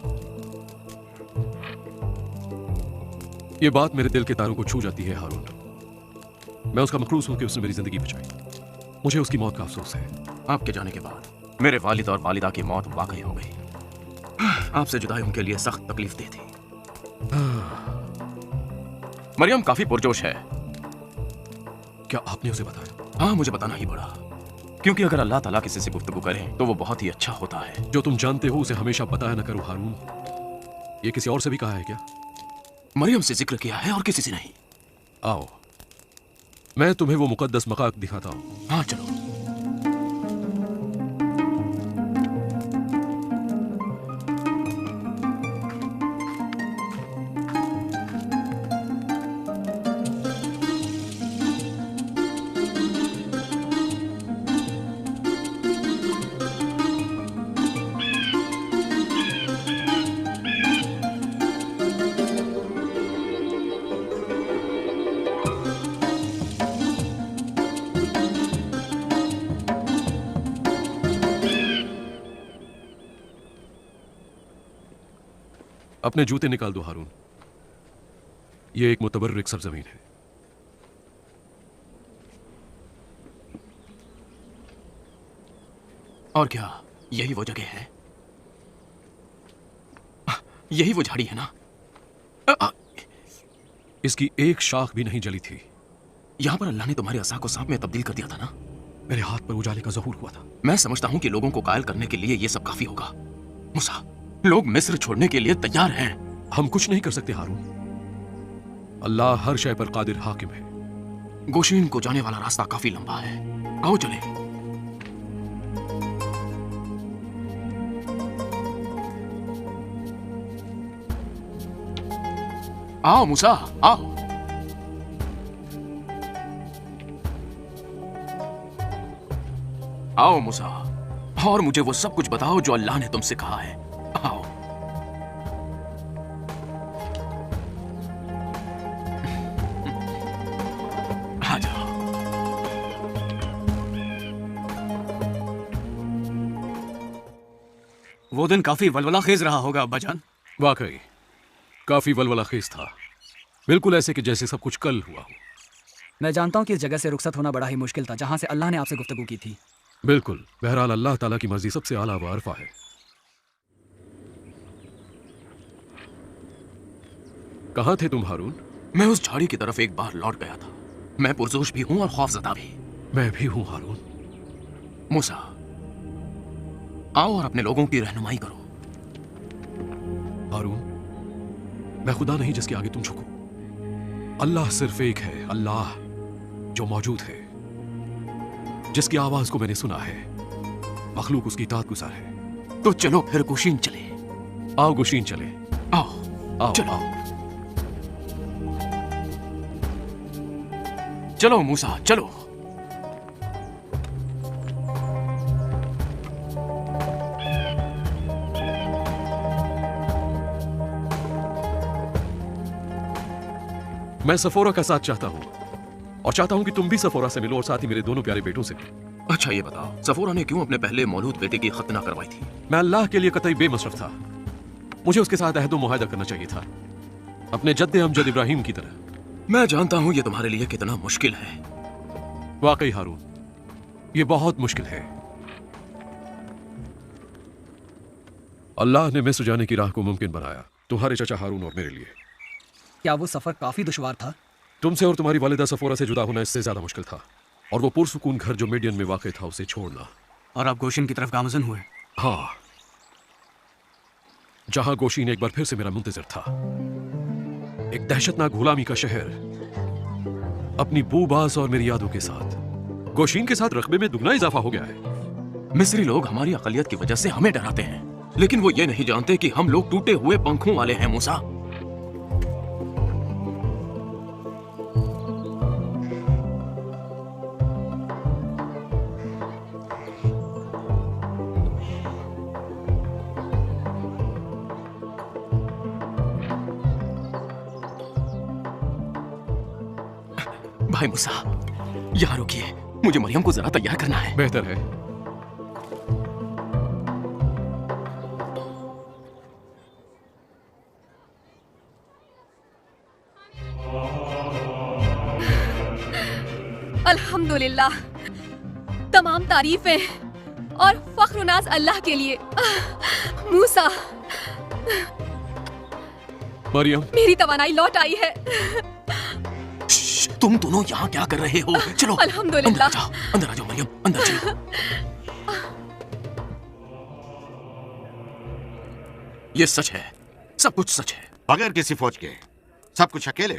ये बात मेरे दिल के तारों को छू जाती है हारून। मैं उसका मखरूस हूं कि उसने मेरी जिंदगी बचाई। मुझे उसकी मौत का अफसोस है। आपके जाने के बाद मेरे वालिद और वालिदा की मौत वाकई हो गई। आपसे जुदाई उनके लिए सख्त तकलीफ दी थी। मरियम काफी पुरजोश है। क्या आपने उसे बताया? हाँ, मुझे बताना ही पड़ा, क्योंकि अगर अल्लाह ताला किसी से गुफ्तगू करे तो वो बहुत ही अच्छा होता है। जो तुम जानते हो उसे हमेशा बताया न करो हारून। ये किसी और से भी कहा है क्या? मरियम से जिक्र किया है और किसी से नहीं। आओ, मैं तुम्हें वो मुकद्दस मकाम दिखाता हूँ। हाँ चलो। अपने जूते निकाल दो हारून। ये एक मुतबर्रिक सरजमीन है। और क्या यही वो जगह है? यही वो झाड़ी है ना? इसकी एक शाख भी नहीं जली थी। यहां पर अल्लाह ने तुम्हारे असा को सांप में तब्दील कर दिया था ना? मेरे हाथ पर उजाले का ज़हूर हुआ था। मैं समझता हूं कि लोगों को कायल करने के लिए यह सब काफी होगा। मूसा, लोग मिस्र छोड़ने के लिए तैयार हैं। हम कुछ नहीं कर सकते हारून। अल्लाह हर शय पर कादिर हाकिम है। गोशीन को जाने वाला रास्ता काफी लंबा है। आओ चले। आओ मूसा, आओ। आओ मूसा, और मुझे वो सब कुछ बताओ जो अल्लाह ने तुमसे कहा है। आओ। आ जाओ। वो दिन काफी वलवला खेज रहा होगा अब्बाजान। वाकई काफी वलवला खेज था, बिल्कुल ऐसे कि जैसे सब कुछ कल हुआ हो। मैं जानता हूँ कि इस जगह से रुखसत होना बड़ा ही मुश्किल था, जहाँ से अल्लाह ने आपसे गुफ्तगू की थी। बिल्कुल। बहरहाल अल्लाह ताला की मर्जी सबसे आला व अरफा है। कहाँ थे तुम हारून? मैं उस झाड़ी की तरफ एक बार लौट गया था। मैं पुरजोश भी हूं और खौफजदा भी। मैं भी हूं हारून। मूसा, आओ और अपने लोगों की रहनुमाई करो। हारून, मैं खुदा नहीं जिसके आगे तुम झुको। अल्लाह सिर्फ एक है, अल्लाह जो मौजूद है, जिसकी आवाज को मैंने सुना है। मखलूक उसकी इताअत गुज़ार है। तो चलो फिर गोशीन चले। आओ गोशीन चले। आओ आओ चलो। आओ। चलो मूसा, चलो। मैं सफोरा का साथ चाहता हूं और चाहता हूं कि तुम भी सफोरा से मिलो और साथ ही मेरे दोनों प्यारे बेटों से भी। अच्छा ये बताओ, सफोरा ने क्यों अपने पहले मौलूद बेटे की खतना करवाई थी? मैं अल्लाह के लिए कतई बेमसरफ था। मुझे उसके साथ अहद मुआहदा करना चाहिए था, अपने जद्दे अमजद इब्राहिम की तरह। मैं जानता हूं ये तुम्हारे लिए कितना मुश्किल है। वाकई हारून, ये बहुत मुश्किल है। अल्लाह ने मिस्र जाने की राह को मुमकिन बनाया, तुम्हारे चचा हारून और मेरे लिए। क्या वो सफर काफी दुश्वार था? तुमसे और तुम्हारी वालिदा सफोरा से जुदा होना इससे ज्यादा मुश्किल था, और वो पुरसुकून घर जो मिडियन में वाक़ था उसे छोड़ना। और आप गोशीन की तरफ गामजन हुए? हाँ, जहां गोशीन एक बार फिर से मेरा मुंतज़िर था। एक दहशतनाक गुलामी का शहर अपनी बूबास और मेरी यादों के साथ गोशीन के साथ रकबे में दुगना इजाफा हो गया है। मिस्री लोग हमारी अकलियत की वजह से हमें डराते हैं, लेकिन वो ये नहीं जानते कि हम लोग टूटे हुए पंखों वाले हैं मूसा। भाई मूसा, यहाँ रुकिए, मुझे मरियम को जरा तैयार करना है। बेहतर है। अल्हम्दुलिल्लाह, तमाम तारीफें और फख्र नाज अल्लाह के लिए। मूसा, मरियम, मेरी तवानाई लौट आई है। तुम दोनों यहाँ क्या कर रहे हो? चलो अल्हम्दुलिल्लाह। अंदर आ जाओ मरियम, अंदर चलो। ये सच है, सब कुछ सच है। बगैर किसी फौज के सब कुछ अकेले?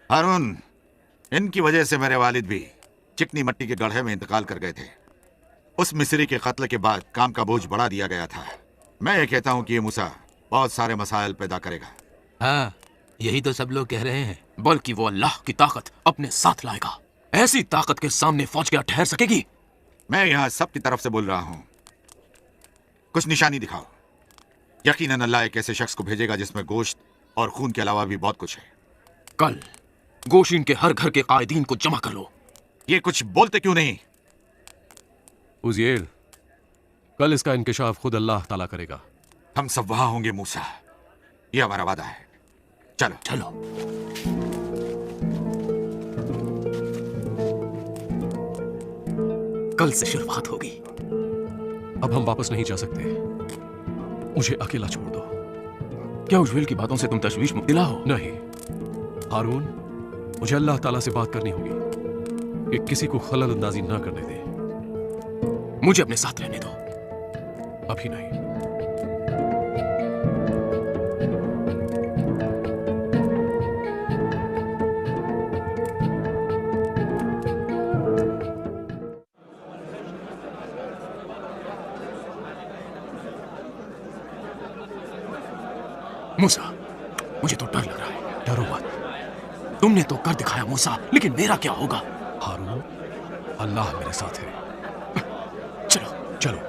हारून, इनकी वजह से मेरे वालिद भी चिकनी मट्टी के गड्ढे में इंतकाल कर गए थे। उस मिस्री के कत्ल के बाद काम का बोझ बढ़ा दिया गया था। मैं ये कहता हूँ कि ये मूसा बहुत सारे मसाइल पैदा करेगा। हाँ, यही तो सब लोग कह रहे हैं। बल्कि वो अल्लाह की ताकत अपने साथ लाएगा। ऐसी ताकत के सामने फौज क्या ठहर सकेगी? मैं यहाँ सबकी तरफ से बोल रहा हूँ, कुछ निशानी दिखाओ। यकीनन अल्लाह एक ऐसे शख्स को भेजेगा जिसमें गोश्त और खून के अलावा भी बहुत कुछ है। कल गोशीन के हर घर के कायदीन को जमा कर लो। ये कुछ बोलते क्यों नहीं? उज़ैल, कल इसका इंकिशाफ खुद अल्लाह ताला करेगा। हम सब वहां होंगे मूसा, ये हमारा वादा है। चलो चलो। कल से शुरुआत होगी। अब हम वापस नहीं जा सकते, मुझे अकेला छोड़ दो। क्या उज्जवल की बातों से तुम तशवीश मुब्तला हो? नहीं हारून, मुझे अल्लाह ताला से बात करनी होगी कि किसी को खलल अंदाजी ना करने दे। मुझे अपने साथ रहने दो। अभी नहीं। मूसा, मुझे तो डर लग रहा है। डरो मत। तुमने तो कर दिखाया मूसा, लेकिन मेरा क्या होगा? हारून, अल्लाह मेरे साथ है। चलो चलो।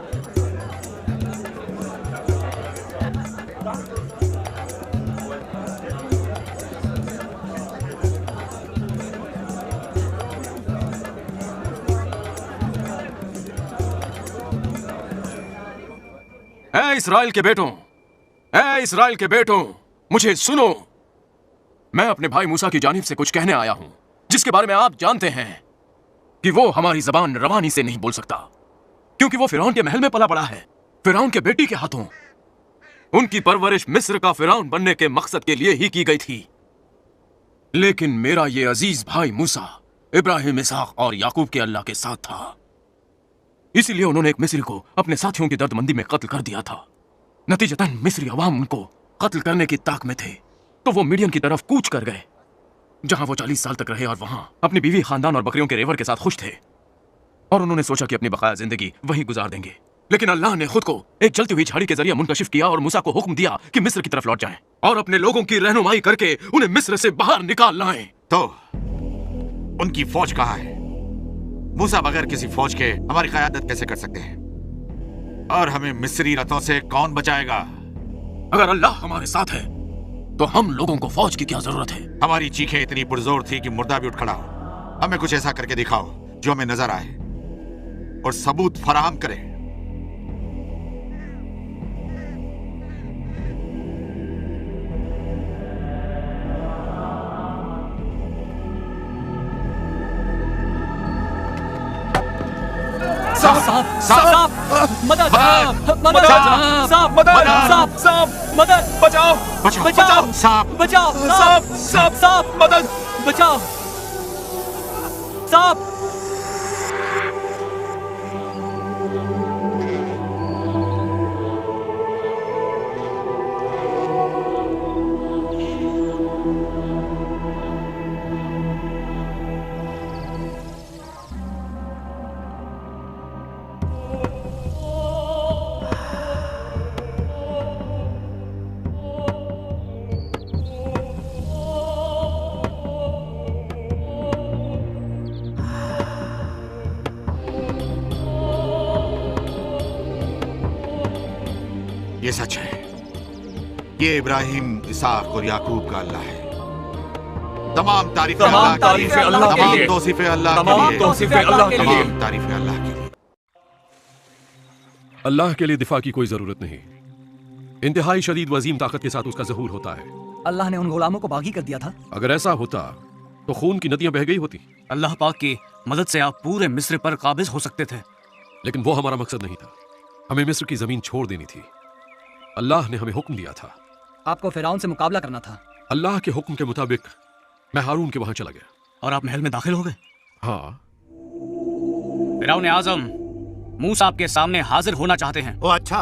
ऐ इस्राएल के बेटों, ऐ इस्राएल के बेटों, मुझे सुनो। मैं अपने भाई मूसा की जानिब से कुछ कहने आया हूं, जिसके बारे में आप जानते हैं कि वो हमारी जबान रवानी से नहीं बोल सकता, क्योंकि वो फिरौन के महल में पला बड़ा है, फिरौन के बेटी के हाथों। उनकी परवरिश मिस्र का फिरौन बनने के मकसद के लिए ही की गई थी। लेकिन मेरा ये अजीज भाई मूसा इब्राहिम, इसहाक और याकूब के अल्लाह के साथ था। इसीलिए उन्होंने एक मिस्री को अपने साथियों की दर्दमंदी में कत्ल कर दिया था। नतीजतन मिस्री अवाम उनको कत्ल करने की ताक में थे, तो वो मीडियन की तरफ कूच कर गए, जहां वो 40 साल तक रहे और वहां अपनी बीवी, खानदान और बकरियों के रेवर के साथ खुश थे। और उन्होंने सोचा कि अपनी बकाया जिंदगी वहीं गुजार देंगे। लेकिन अल्लाह ने खुद को एक जलती हुई झाड़ी के जरिए मुंकशिफ किया और मूसा को हुक्म दिया कि मिस्र की तरफ लौट जाएं और अपने लोगों की रहनुमाई करके उन्हें मिस्र से बाहर निकाल लाएं। तो उनकी फौज कहाँ है? मूसा बगैर किसी फौज के हमारी क़यादत कैसे कर सकते हैं? और हमें मिस्री रथों से कौन बचाएगा? अगर अल्लाह हमारे साथ है तो हम लोगों को फौज की क्या जरूरत है? हमारी चीखें इतनी पुरजोर थी कि मुर्दा भी उठ खड़ा हो। हमें कुछ ऐसा करके दिखाओ जो हमें नजर आए और सबूत फराहम करे। साहब, साहब, मदद, मदद, साहब, मदद, साहब, साहब, मदद, बचाओ, बचाओ, साहब, बचाओ, साहब, साहब, साहब, मदद, बचाओ, साहब। सच है, ये इब्राहिम, इसाक और याकूब का अल्लाह है। तमाम तारीफें अल्लाह के लिए, तमाम तौसीफें अल्लाह के लिए, तमाम तारीफें अल्लाह के लिए। अल्लाह के लिए दिफा की कोई जरूरत नहीं। इंतहाई शदीद वजीम ताकत के साथ उसका ज़हूर होता है। अल्लाह ने उन गुलामों को बागी कर दिया था। अगर ऐसा होता तो खून की नदियां बह गई होती। अल्लाह पाक की मदद से आप पूरे मिस्र पर काबिज हो सकते थे, लेकिन वो हमारा मकसद नहीं था। हमें मिस्र की जमीन छोड़ देनी थी। अल्लाह ने हमें हुक्म दिया था। आपको फिरौन से मुकाबला करना था। अल्लाह के हुक्म के मुताबिक मैं हारून के वहां चला गया। और आप महल में दाखिल हो गए? हाँ। फिरौन आजम मूसा आपके सामने हाजिर होना चाहते हैं। ओ अच्छा,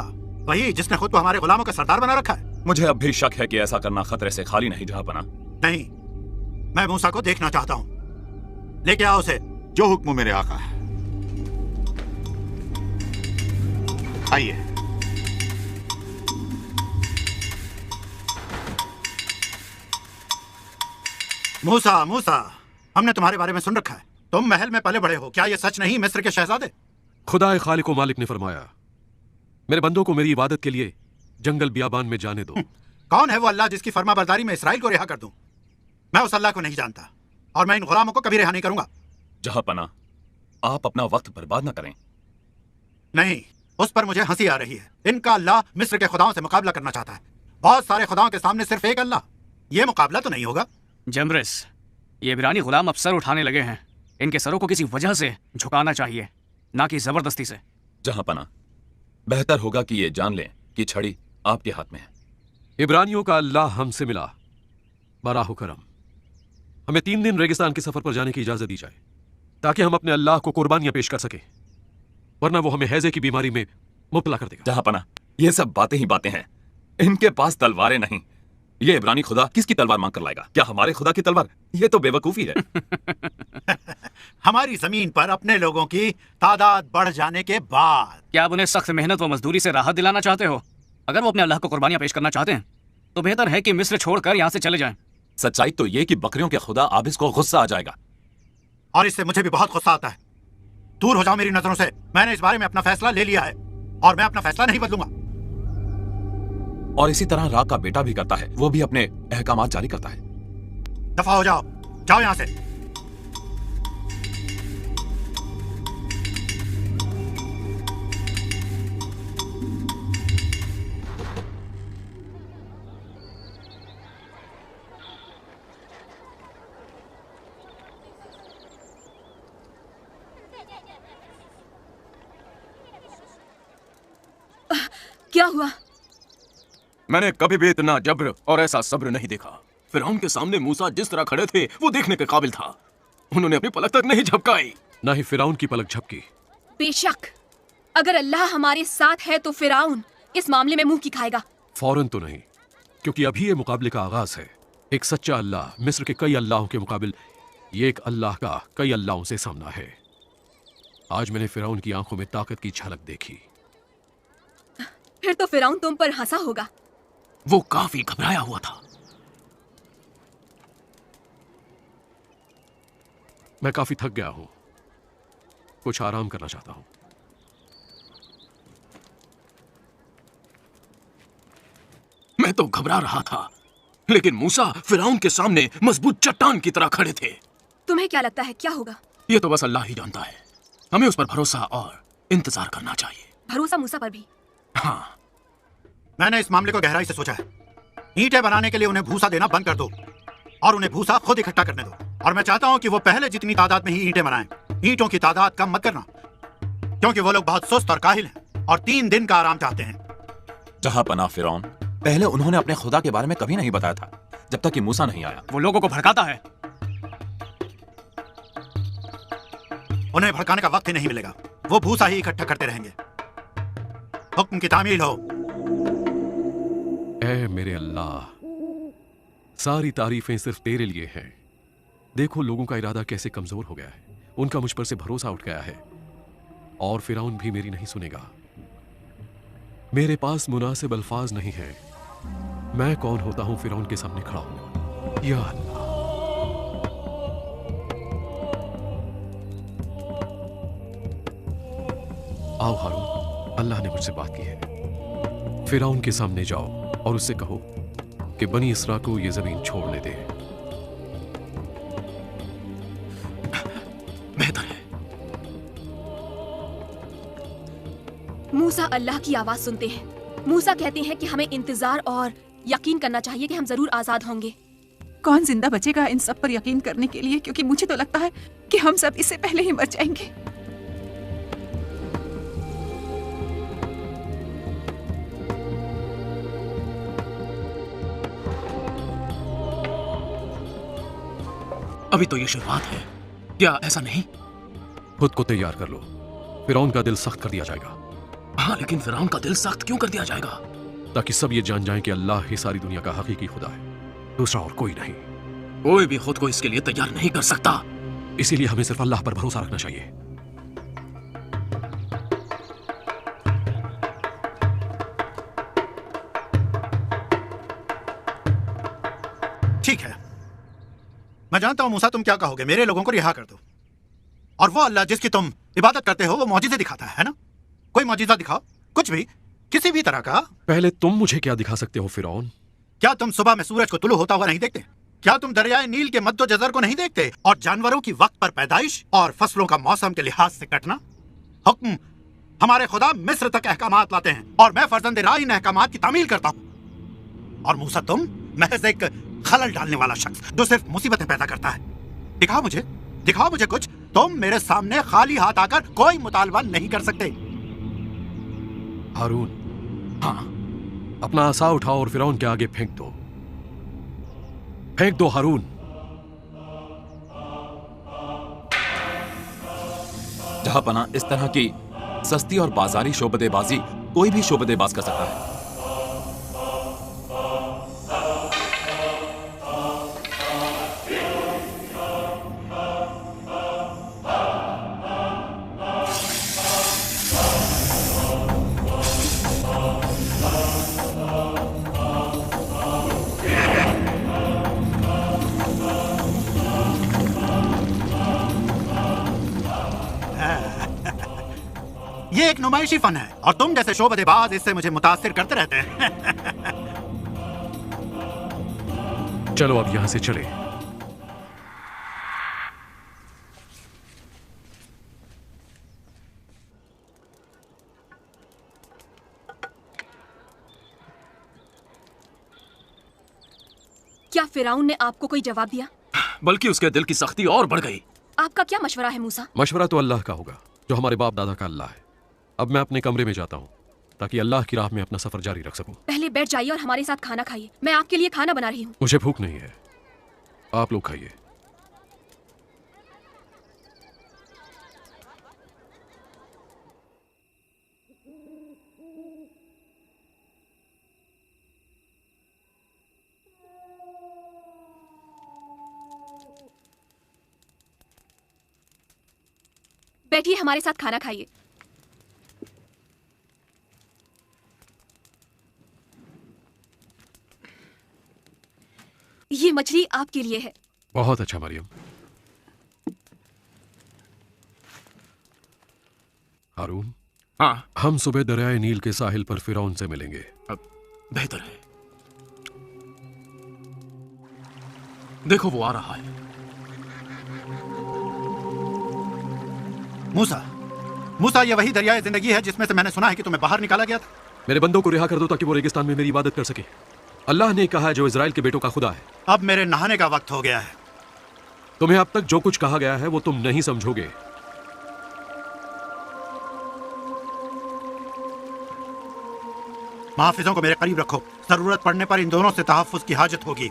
वही जिसने खुद को हमारे गुलामों का सरदार बना रखा है। मुझे अब भी शक है कि ऐसा करना खतरे से खाली नहीं जहां बना। नहीं, मैं मूसा को देखना चाहता हूँ। लेके आओ उसे। जो हुक्म मेरे आका है। आइए। मूसा, मूसा, हमने तुम्हारे बारे में सुन रखा है। तुम महल में पले बड़े हो। क्या ये सच नहीं, मिस्र के शहजादे? खुदाए खालिक व मालिक ने फरमाया, मेरे बंदों को मेरी इबादत के लिए जंगल बियाबान में जाने दो। कौन है वो अल्लाह जिसकी फरमाबरदारी में इसराइल को रिहा कर दूं? मैं उस अल्लाह को नहीं जानता और मैं इन गुलामों को कभी रिहा नहीं करूंगा। जहां पना, आप अपना वक्त बर्बाद न करें। नहीं, उस पर मुझे हंसी आ रही है। इनका अल्लाह मिस्र के खुदाओं से मुकाबला करना चाहता है। बहुत सारे खुदाओं के सामने सिर्फ एक अल्लाह। ये मुकाबला तो नहीं होगा। जमरिस, ये इब्रानी गुलाम अब सर उठाने लगे हैं। इनके सरों को किसी वजह से झुकाना चाहिए, ना कि जबरदस्ती से। जहां पना, बेहतर होगा कि ये जान लें कि छड़ी आपके हाथ में है। इब्रानियों का अल्लाह हमसे मिला, बराह करम। हमें 3 दिन रेगिस्तान के सफर पर जाने की इजाजत दी जाए, ताकि हम अपने अल्लाह को कुर्बानियां पेश कर सकें, वरना वो हमें हैजे की बीमारी में मुब्तला कर देगा। जहां पना, ये सब बातें ही बातें हैं। इनके पास तलवारें नहीं। ये इब्रानी खुदा किसकी तलवार मांग कर लाएगा? क्या हमारे खुदा की तलवार? ये तो बेवकूफी है। हमारी जमीन पर अपने लोगों की तादाद बढ़ जाने के बाद क्या आप उन्हें सख्त मेहनत व मजदूरी से राहत दिलाना चाहते हो? अगर वो अपने अल्लाह को कुर्बानियां पेश करना चाहते हैं तो बेहतर है कि मिस्र छोड़कर यहाँ से चले जाएं। सच्चाई तो ये कि बकरियों के खुदा आबिस को गुस्सा आ जाएगा। और इससे मुझे भी बहुत गुस्सा आता है। दूर हो जाओ मेरी नजरों से। मैंने इस बारे में अपना फैसला ले लिया है और मैं अपना फैसला नहीं बदलूंगा। और इसी तरह राग का बेटा भी करता है, वो भी अपने अहकामात जारी करता है। दफा हो जाओ, जाओ यहां से। क्या हुआ? मैंने कभी भी इतना जब्र और ऐसा सब्र नहीं देखा। फिरौन के सामने मूसा जिस तरह खड़े थे वो देखने के काबिल था। उन्होंने अपनी पलक तक नहीं झपकाई। ना ही फिरौन की पलक झपकी। बेशक, अगर अल्लाह हमारे साथ है तो फिरौन इस मामले में मुंह की खाएगा। फौरन तो नहीं, क्योंकि अभी ये मुकाबले का आगाज है। एक सच्चा अल्लाह मिस्र के कई अल्लाहों के मुकाबिल ये एक अल्लाह का कई अल्लाहों से सामना है। आज मैंने फिरौन की आंखों में ताकत की झलक देखी। फिर तो फिरौन तुम पर हंसा होगा। वो काफी घबराया हुआ था। मैं काफी थक गया हूं, कुछ आराम करना चाहता हूं। मैं तो घबरा रहा था, लेकिन मूसा फिरौन के सामने मजबूत चट्टान की तरह खड़े थे। तुम्हें क्या लगता है क्या होगा? ये तो बस अल्लाह ही जानता है। हमें उस पर भरोसा और इंतजार करना चाहिए। भरोसा मूसा पर भी। हाँ, मैंने इस मामले को गहराई से सोचा है। ईंटें बनाने के लिए उन्हें भूसा देना बंद कर दो और उन्हें भूसा खुद इकट्ठा करने दो। और मैं चाहता हूं कि वो पहले जितनी तादाद में ही ईंटें बनाएं। ईंटों की तादाद कम मत करना, क्योंकि वो लोग बहुत सुस्त और काहिल हैं और 3 दिन का आराम चाहते हैं। जहां पना फिरौन, पहले उन्होंने अपने खुदा के बारे में कभी नहीं बताया था, जब तक कि मूसा नहीं आया। वो लोगों को भड़काता है। उन्हें भड़काने का वक्त ही नहीं मिलेगा। वो भूसा ही इकट्ठा करते रहेंगे। हुक्म की तामील हो। ऐ मेरे अल्लाह, सारी तारीफें सिर्फ तेरे लिए हैं। देखो लोगों का इरादा कैसे कमजोर हो गया है। उनका मुझ पर से भरोसा उठ गया है और फिरौन भी मेरी नहीं सुनेगा। मेरे पास मुनासिब अल्फाज नहीं है। मैं कौन होता हूं फिरौन के सामने खड़ा हूं। या अल्लाह, आओ हारून, अल्लाह ने मुझसे बात की है। फिरौन के सामने जाओ और उससे कहो कि बनी इसरा को ये जमीन छोड़ने दे। बेहतर है। मूसा अल्लाह की आवाज सुनते हैं। मूसा कहते हैं कि हमें इंतजार और यकीन करना चाहिए कि हम जरूर आजाद होंगे। कौन जिंदा बचेगा इन सब पर यकीन करने के लिए, क्योंकि मुझे तो लगता है कि हम सब इससे पहले ही मर जाएंगे। अभी तो ये शुरुआत है, क्या ऐसा नहीं? खुद को तैयार कर लो, फिरौन का दिल सख्त कर दिया जाएगा। हाँ, लेकिन फिरौन का दिल सख्त क्यों कर दिया जाएगा? ताकि सब ये जान जाएं कि अल्लाह ही सारी दुनिया का हकीकी खुदा है, दूसरा और कोई नहीं। कोई भी खुद को इसके लिए तैयार नहीं कर सकता। इसीलिए हमें सिर्फ अल्लाह पर भरोसा रखना चाहिए। ठीक है, मैं जानता हूं मूसा तुम क्या कहोगे, मेरे लोगों को रिहा कर दो। और वो अल्लाह जिसकी तुम इबादत करते हो वो मौजिज़े दिखाता है ना? कोई मौजिज़ा दिखाओ, कुछ भी, किसी भी तरह का। पहले तुम मुझे क्या दिखा सकते हो फिरौन? क्या तुम सुबह में सूरज को तुलू होता हुआ नहीं देखते? क्या तुम दरियाए नील के मद्दो जज़र को नहीं देखते? और जानवरों की वक्त पर पैदाइश और फसलों का मौसम के लिहाज से कटना? हुक्म हमारे खुदा मिस्र तक अहकामात लाते हैं और मैं फर्जंद राह इन अहकामात की तामील करता हूँ। और मूसा तुम महज एक खलल डालने वाला शख्स जो सिर्फ मुसीबतें पैदा करता है। दिखाओ मुझे कुछ। तुम मेरे सामने खाली हाथ आकर कोई मुतालबा नहीं कर सकते। हारून, हाँ, अपना आसा उठाओ और फिरौन के आगे फेंक दो। फेंक दो हारून। जहांपना इस तरह की सस्ती और बाजारी शोबदेबाजी कोई भी शोबदेबाज कर सकता है। ये एक नुमाइशी फन है और तुम जैसे शोबदेबाज इससे मुझे मुतासिर करते रहते हैं। चलो अब यहां से चले। क्या फिराउन ने आपको कोई जवाब दिया? बल्कि उसके दिल की सख्ती और बढ़ गई। आपका क्या मशवरा है मूसा? मशवरा तो अल्लाह का होगा जो हमारे बाप दादा का अल्लाह है। अब मैं अपने कमरे में जाता हूँ ताकि अल्लाह की राह में अपना सफर जारी रख सकूं। पहले बैठ जाइए और हमारे साथ खाना खाइए। मैं आपके लिए खाना बना रही हूँ। मुझे भूख नहीं है, आप लोग खाइए। बैठिए, हमारे साथ खाना खाइए। ये मछली आपके लिए है। बहुत अच्छा मरियम। हारून, हाँ, हम सुबह दरियाए नील के साहिल पर फिरौन से मिलेंगे। बेहतर है। देखो वो आ रहा है। मूसा ये वही दरियाए जिंदगी है जिसमें से मैंने सुना है कि तुम्हें बाहर निकाला गया था। मेरे बंदों को रिहा कर दो ताकि वो रेगिस्तान में मेरी इबादत कर सके। अल्लाह ने कहा है जो इजराइल के बेटों का खुदा है। अब मेरे नहाने का वक्त हो गया है। तुम्हें अब तक जो कुछ कहा गया है वो तुम नहीं समझोगे। मुहाफिजों को मेरे करीब रखो, जरूरत पड़ने पर इन दोनों से तहफ्फुज की हाजत होगी।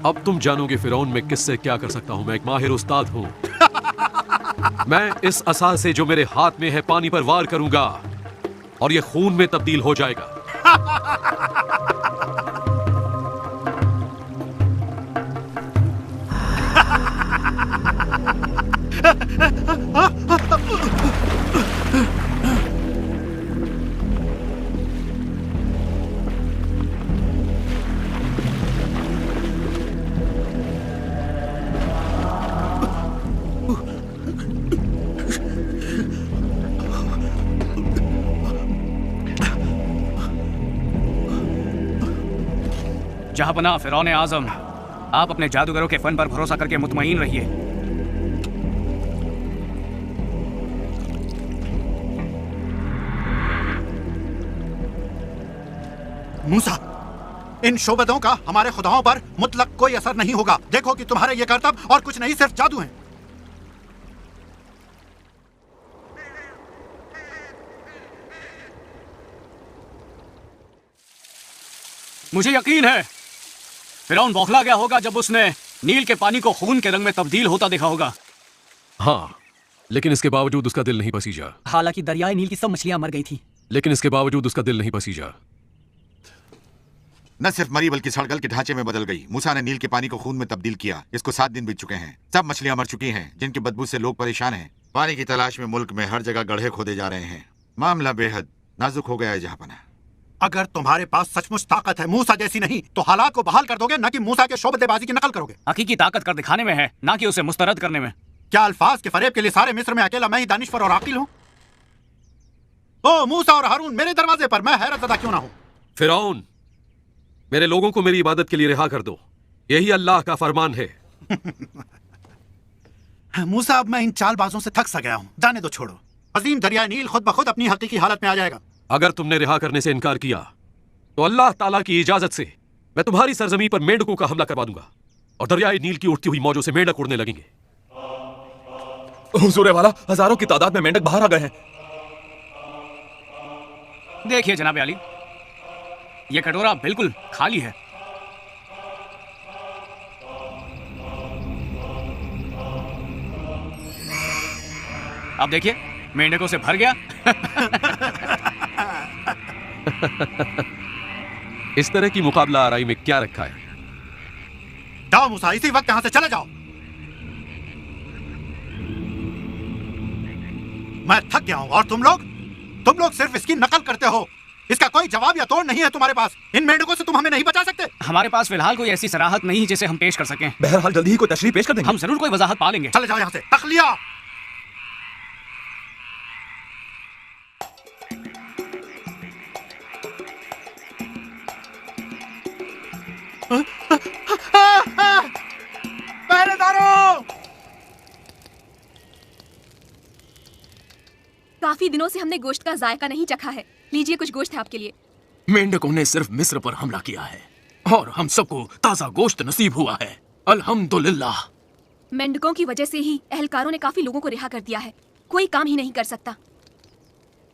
अब तुम जानोगे फिरौन में किससे क्या कर सकता हूं। मैं एक माहिर उस्ताद हूं। मैं इस असा से जो मेरे हाथ में है पानी पर वार करूंगा और यह खून में तब्दील हो जाएगा। जहांपनाह फिरौन आजम, आप अपने जादूगरों के फन पर भरोसा करके मुतमईन रहिए। मूसा, इन शोबदों का हमारे खुदाओं पर मुतलक कोई असर नहीं होगा। देखो कि तुम्हारे ये करतब और कुछ नहीं, सिर्फ जादू हैं। मुझे यकीन है फिरौन बौखला गया होगा जब उसने नील के पानी को खून के रंग में तब्दील होता देखा होगा। हाँ, लेकिन इसके बावजूद उसका दिल नहीं पसीजा। हालांकि दरियाए नील की सब मछलियां मर गई थी, लेकिन इसके बावजूद उसका दिल नहीं पसीजा। न सिर्फ मरी बल्कि सड़गल के ढांचे में बदल गई। मूसा ने नील के पानी को खून में तब्दील किया। इसको 7 दिन बीत चुके हैं। सब मछलियां मर चुकी हैं, जिनकी बदबू से लोग परेशान हैं। पानी की तलाश में मुल्क में हर जगह गड्ढे खोदे जा रहे हैं। मामला बेहद नाजुक हो गया है जहांपनाह। अगर तुम्हारे पास सचमुच ताकत है मूसा जैसी नहीं, तो हालात को बहाल कर दोगे, न कि मूसा के शोबदेबाजी की नकल करोगे। हकीकी ताकत कर दिखाने में है, ना कि उसे मुस्तरद करने में। क्या अल्फाज के फरेब के लिए सारे मिस्र में अकेला मैं ही दानिश्वर और आकिल हूँ? ओ मूसा और हारून मेरे दरवाजे पर, मैं हैरतज़दा क्यों ना हूँ? फिरौन, मेरे लोगों को मेरी इबादत के लिए रिहा कर दो, यही अल्लाह का फरमान है। मूसा, अब मैं इन चालबाजों से थक सा गया हूँ। जाने दो, छोड़ो। अजीम दरिया नील खुद ब खुद अपनी हकीकी हालत में आ जाएगा। अगर तुमने रिहा करने से इनकार किया तो अल्लाह ताला की इजाजत से मैं तुम्हारी सरजमीन पर मेंढकों का हमला करवा दूंगा और दरियाए नील की उठती हुई मौजों से मेंढक उड़ने लगेंगे। हुजूर वाला, हजारों की तादाद में मेंढक बाहर आ गए हैं। देखिए जनाब अली, ये कटोरा बिल्कुल खाली है। अब देखिए, मेंढकों से भर गया। इस तरह की मुकाबला आराई में क्या रखा है? जाओ मूसा, इसी वक्त यहां से चले जाओ। मैं थक गया हूं और तुम लोग सिर्फ इसकी नकल करते हो। इसका कोई जवाब या तोड़ नहीं है तुम्हारे पास। इन मेंढकों से तुम हमें नहीं बचा सकते। हमारे पास फिलहाल कोई ऐसी सराहत नहीं जिसे हम पेश कर सकें। बहरहाल जल्दी ही कोई तशरीह पेश कर देंगे। हम जरूर कोई वजाहत पा लेंगे। चले जाओ यहां से। तखलिया। पहरेदारों! काफी दिनों से हमने गोश्त का जायका नहीं चखा है। लीजिए, कुछ गोश्त है आपके लिए। मेंढकों ने सिर्फ मिस्र पर हमला किया है और हम सबको ताजा गोश्त नसीब हुआ है। अल्हम्दुलिल्लाह। मेंढकों की वजह से ही एहलकारों ने काफी लोगों को रिहा कर दिया है। कोई काम ही नहीं कर सकता।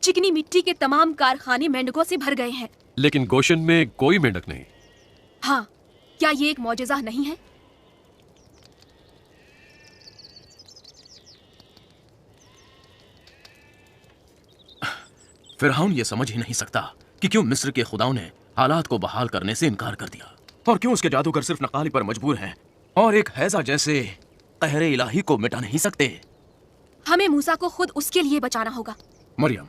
चिकनी मिट्टी के तमाम कारखाने मेंढकों से भर गए हैं। लेकिन गोशन में कोई मेंढक नहीं। हाँ, क्या ये एक मौजज़ा नहीं है? फिरौन ये समझ ही नहीं सकता कि क्यों मिस्र के खुदाओं ने हालात को बहाल करने से इनकार कर दिया और क्यों उसके जादूगर सिर्फ नकाली पर मजबूर हैं और एक हैजा जैसे कहरे इलाही को मिटा नहीं सकते। हमें मूसा को खुद उसके लिए बचाना होगा। मरियम,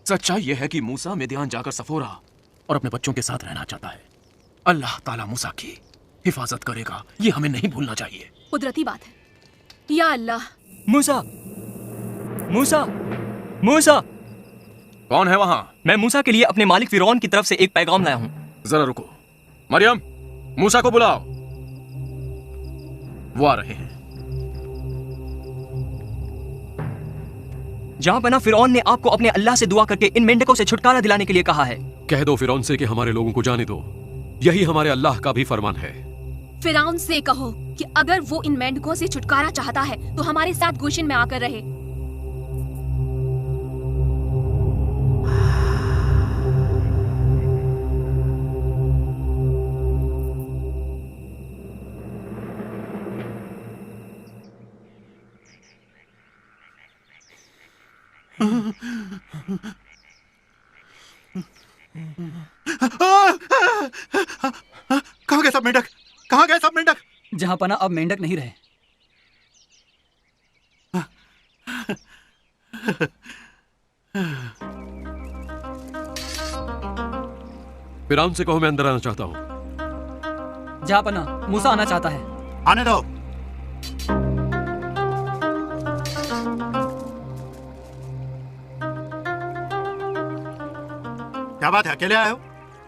सच्चाई यह है कि मूसा मिद्यान जाकर सफोरा और अपने बच्चों के साथ रहना चाहता है। अल्लाह ताला मूसा की हिफाजत करेगा, ये हमें नहीं भूलना चाहिए। कुदरती बात है। या अल्लाह। मूसा, मूसा, मूसा। कौन है वहां? मैं मूसा के लिए अपने मालिक फिरौन की तरफ से एक पैगाम लाया हूं। जरा रुको। मरियम, मूसा को बुलाओ। वो आ रहे हैं। जहां पना फिरौन ने आपको अपने अल्लाह से दुआ करके इन मेंढकों से छुटकारा दिलाने के लिए कहा है। कह दो फिरौन से कि हमारे लोगों को जाने दो, यही हमारे अल्लाह का भी फरमान है। फिरौन से कहो कि अगर वो इन मेंढकों से छुटकारा चाहता है तो हमारे साथ गोशन में आकर रहे। कहाँ गए सब मेंढक? कहाँ गए सब मेंढक? जहां पना अब मेंढक नहीं रहे। फिरौन से कहो मैं अंदर आना चाहता हूं। जहां पना मूसा आना चाहता है। आने दो। क्या बात है, अकेले आए हो?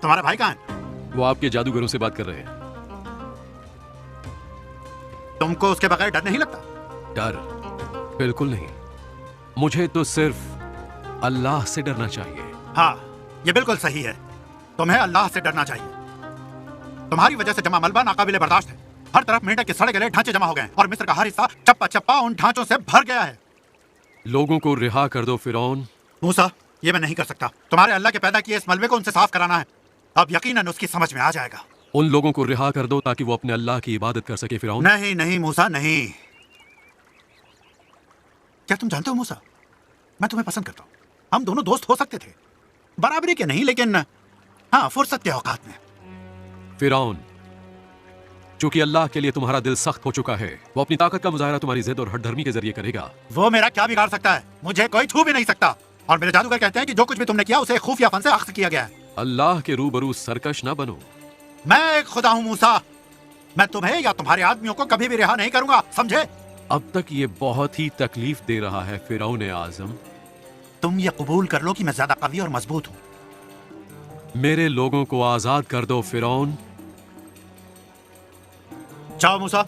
तुम्हारा भाई कहाँ है? वो आपके जादूगरों से बात कर रहे हैं। तुमको उसके बगैर डर नहीं लगता? डर? बिल्कुल नहीं। मुझे तो सिर्फ अल्लाह से डरना चाहिए। हाँ, ये बिल्कुल सही है। तुम्हें अल्लाह से डरना चाहिए। तुम्हारी वजह से जमा मलबा नाकाबिले बर्दाश्त है। हर तरफ मेंढक के सड़े गले ढांचे जमा हो गए हैं और मिस्र का हर हिस्सा चप्पा चप्पा उन ढांचों से भर गया है। लोगों को रिहा कर दो फिरौन। मूसा, ये मैं नहीं कर सकता। तुम्हारे अल्लाह के पैदा किए इस मलबे को उनसे साफ कराना है। अब यकीनन उसकी समझ में आ जाएगा। उन लोगों को रिहा कर दो ताकि वो अपने अल्लाह की इबादत कर सके फिरौन। नहीं नहीं मूसा, नहीं। क्या तुम जानते हो मूसा, मैं तुम्हें पसंद करता हूँ। हम दोनों दोस्त हो सकते थे, बराबरी के नहीं, लेकिन हाँ, फुर्सत के औकात में। फिरौन, चूंकि अल्लाह के लिए तुम्हारा दिल सख्त हो चुका है, वो अपनी ताकत का मुजाहरा तुम्हारी जिद और हठधर्मी के जरिए करेगा। वो मेरा क्या बिगाड़ सकता है? मुझे कोई छू भी नहीं सकता। और मेरे जादूगर कहते हैं कि जो कुछ भी तुमने किया उसे खुफिया फन से अख्स किया गया है। अल्लाह के रूबरू सरकश ना बनो। मैं एक खुदा हूँ मूसा। मैं तुम्हें या तुम्हारे आदमियों को कभी भी रिहा नहीं करूंगा, समझे? अब तक ये बहुत ही तकलीफ दे रहा है फिरौन आजम। तुम ये कबूल कर लो कि मैं ज्यादा कवी और मजबूत हूँ। मेरे लोगों को आजाद कर दो फिरौन। जाओ मूसा,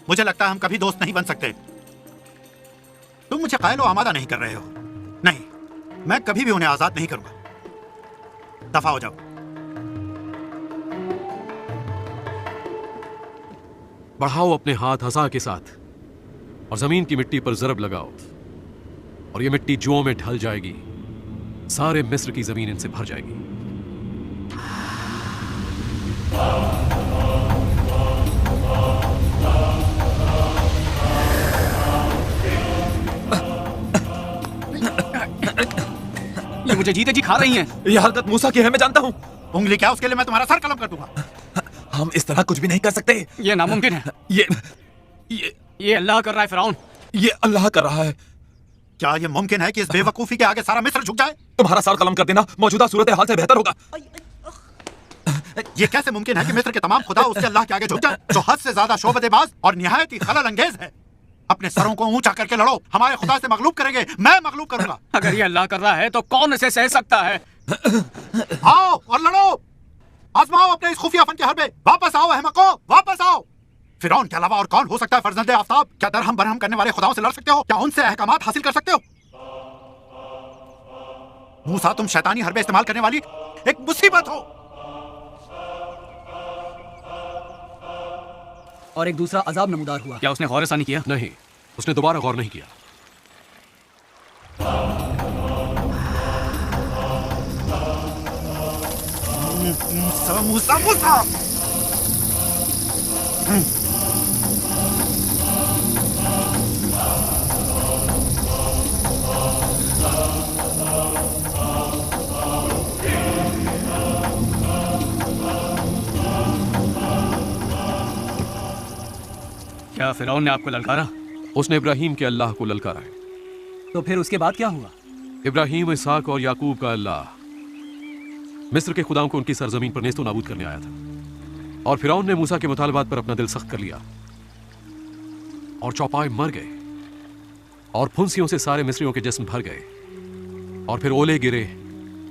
मुझे लगता है हम कभी दोस्त नहीं बन सकते। तुम मुझे कायल और आमादा नहीं कर रहे हो। नहीं, मैं कभी भी उन्हें आजाद नहीं करूंगा। दफा हो जाओ। बढ़ाओ अपने हाथ हसा के साथ और जमीन की मिट्टी पर जरब लगाओ और ये मिट्टी जुओं में ढल जाएगी। सारे मिस्र की जमीन इनसे भर जाएगी। ये मुझे जीते जी खा रही हैं। ये हरकत मूसा की है, मैं जानता हूँ। उंगली क्या, उसके लिए मैं तुम्हारा सर कलम कर दूंगा। हम इस तरह कुछ भी नहीं कर सकते। ये नामुमकिन है। ये अल्लाह कर रहा है फिरौन। ये अल्लाह कर रहा है। क्या ये मुमकिन है कि इस बेवकूफी के आगे सारा मिस्र झुक जाए? तुम्हारा सर कलम कर देना मौजूदा सूरत हाल से बेहतर होगा। ये कैसे मुमकिन है कि मिस्र के तमाम खुदा उसके अल्लाह के आगे झुक जाए, जो हद से ज्यादा शोबतेबाज और निहायत ही खलल अंगेज है? अपने सरों को ऊंचा करके लड़ो, हमारे खुदा से मगलूब करेंगे। मैं मगलूब करूंगा। अगर ये अल्लाह कर रहा है तो कौन इसे सह सकता है? आओ और लड़ो, आजमाओ अपने इस खुफिया फन के हरबे। वापस आओ अहमको, वापस आओ। फिरौन के अलावा और कौन हो सकता है फर्जंदे आफताब? क्या दरहम बरहम करने वाले खुदाओं से लड़ सकते हो? क्या उनसे अहकामात हासिल कर सकते हो? मूसा, तुम शैतानी हरबे इस्तेमाल करने वाली एक मुसीबत हो। और एक दूसरा अजाब नमूदार हुआ। क्या उसने गौर-ए-सानी किया? नहीं, उसने दोबारा गौर नहीं किया। मूसा, मूसा, मूसा। क्या फिरौन ने आपको ललकारा? उसने इब्राहिम के अल्लाह को ललकारा है। तो फिर उसके बाद क्या हुआ? इब्राहिम, इसहाक और याकूब का अल्लाह मिस्र के खुदाओं को उनकी सरजमीन पर नेस्तो नाबूद करने आया था और फिरौन ने मूसा के मुतालबात पर अपना दिल सख्त कर लिया और चौपाए मर गए और फुंसियों से सारे मिस्रियों के जिस्म भर गए और फिर ओले गिरे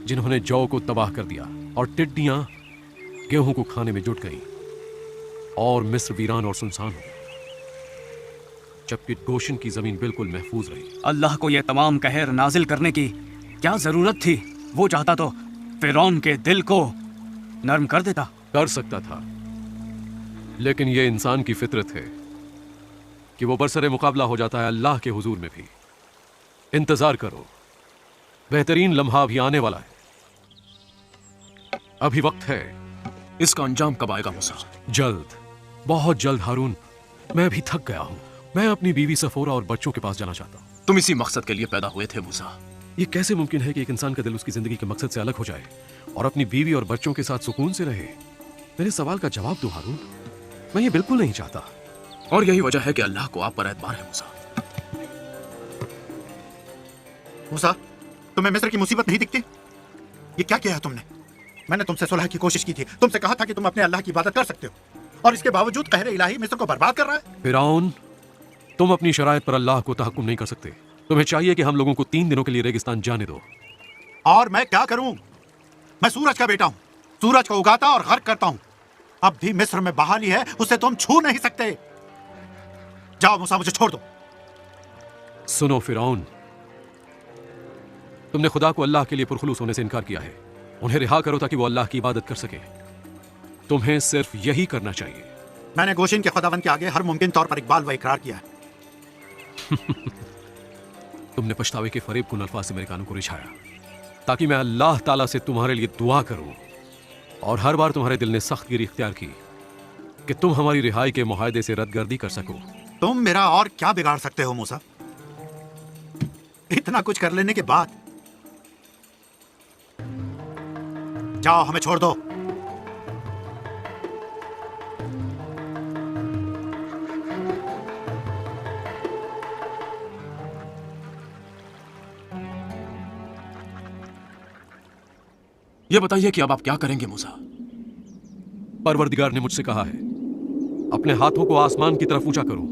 जिन्होंने जौ को तबाह कर दिया और टिड्डियां गेहूं को खाने में जुट गईं और मिस्र वीरान और सुनसान हो, जबकि गोशन की जमीन बिल्कुल महफूज रही। अल्लाह को यह तमाम कहर नाजिल करने की क्या जरूरत थी? वो चाहता तो फिरौन के दिल को नर्म कर देता। कर सकता था, लेकिन यह इंसान की फितरत है कि वो बरसरे मुकाबला हो जाता है अल्लाह के हुजूर में भी। इंतजार करो, बेहतरीन लम्हा भी आने वाला है। अभी वक्त है। इसका अंजाम कब आएगा मूसा? जल्द, बहुत जल्द हारून। मैं भी थक गया हूं। मैं अपनी बीवी सफोरा और बच्चों के पास जाना चाहता हूं। तुम इसी मकसद के लिए पैदा हुए थे मूसा। ये कैसे मुमकिन है कि एक इंसान का दिल उसकी जिंदगी के मकसद से अलग हो जाए और अपनी बीवी और बच्चों के साथ सुकून से रहे? मेरे सवाल का जवाब दो हारून। मैं ये बिल्कुल नहीं चाहता। और यही वजह है कि अल्लाह को आप पर एतबार है मूसा। मूसा, तुम्हें मिस्र की मुसीबत नहीं दिखती? ये क्या किया है तुमने? मैंने तुमसे सुलह की कोशिश की थी, तुमसे कहा था कि तुम अपने अल्लाह की इबादत कर सकते हो, और इसके बावजूद कहर इलाही मिस्र को बर्बाद कर रहा है। फिरौन, तुम अपनी शरायत पर अल्लाह को तहक्कुम नहीं कर सकते। तुम्हें चाहिए कि हम लोगों को 3 दिनों के लिए रेगिस्तान जाने दो। और मैं क्या करूं? मैं सूरज का बेटा हूं। सूरज को उगाता और गर्क करता हूं। अब भी मिस्र में बहाली है, उसे तुम छू नहीं सकते। जाओ मूसा, मुझे छोड़ दो। सुनो फिरौन, तुमने खुदा को अल्लाह के लिए पुरखुलूस होने से इनकार किया है। उन्हें रिहा करो ताकि वो अल्लाह की इबादत कर सके। तुम्हें सिर्फ यही करना चाहिए। मैंने गोशिन के खुदावन के आगे हर मुमकिन तौर पर इकबाल व इकरार किया है। तुमने पछतावे के फरेब कुन अल्फाज से मेरे कानों को रिझाया ताकि मैं अल्लाह ताला से तुम्हारे लिए दुआ करूं, और हर बार तुम्हारे दिल ने सख्त गिरी इख्तियार की कि तुम हमारी रिहाई के मुआहदे से रद्दगर्दी कर सको। तुम मेरा और क्या बिगाड़ सकते हो मूसा? इतना कुछ कर लेने के बाद। जाओ, हमें छोड़ दो। यह बताइए कि अब आप क्या करेंगे मूसा? परवरदिगार ने मुझसे कहा है, अपने हाथों को आसमान की तरफ ऊंचा करो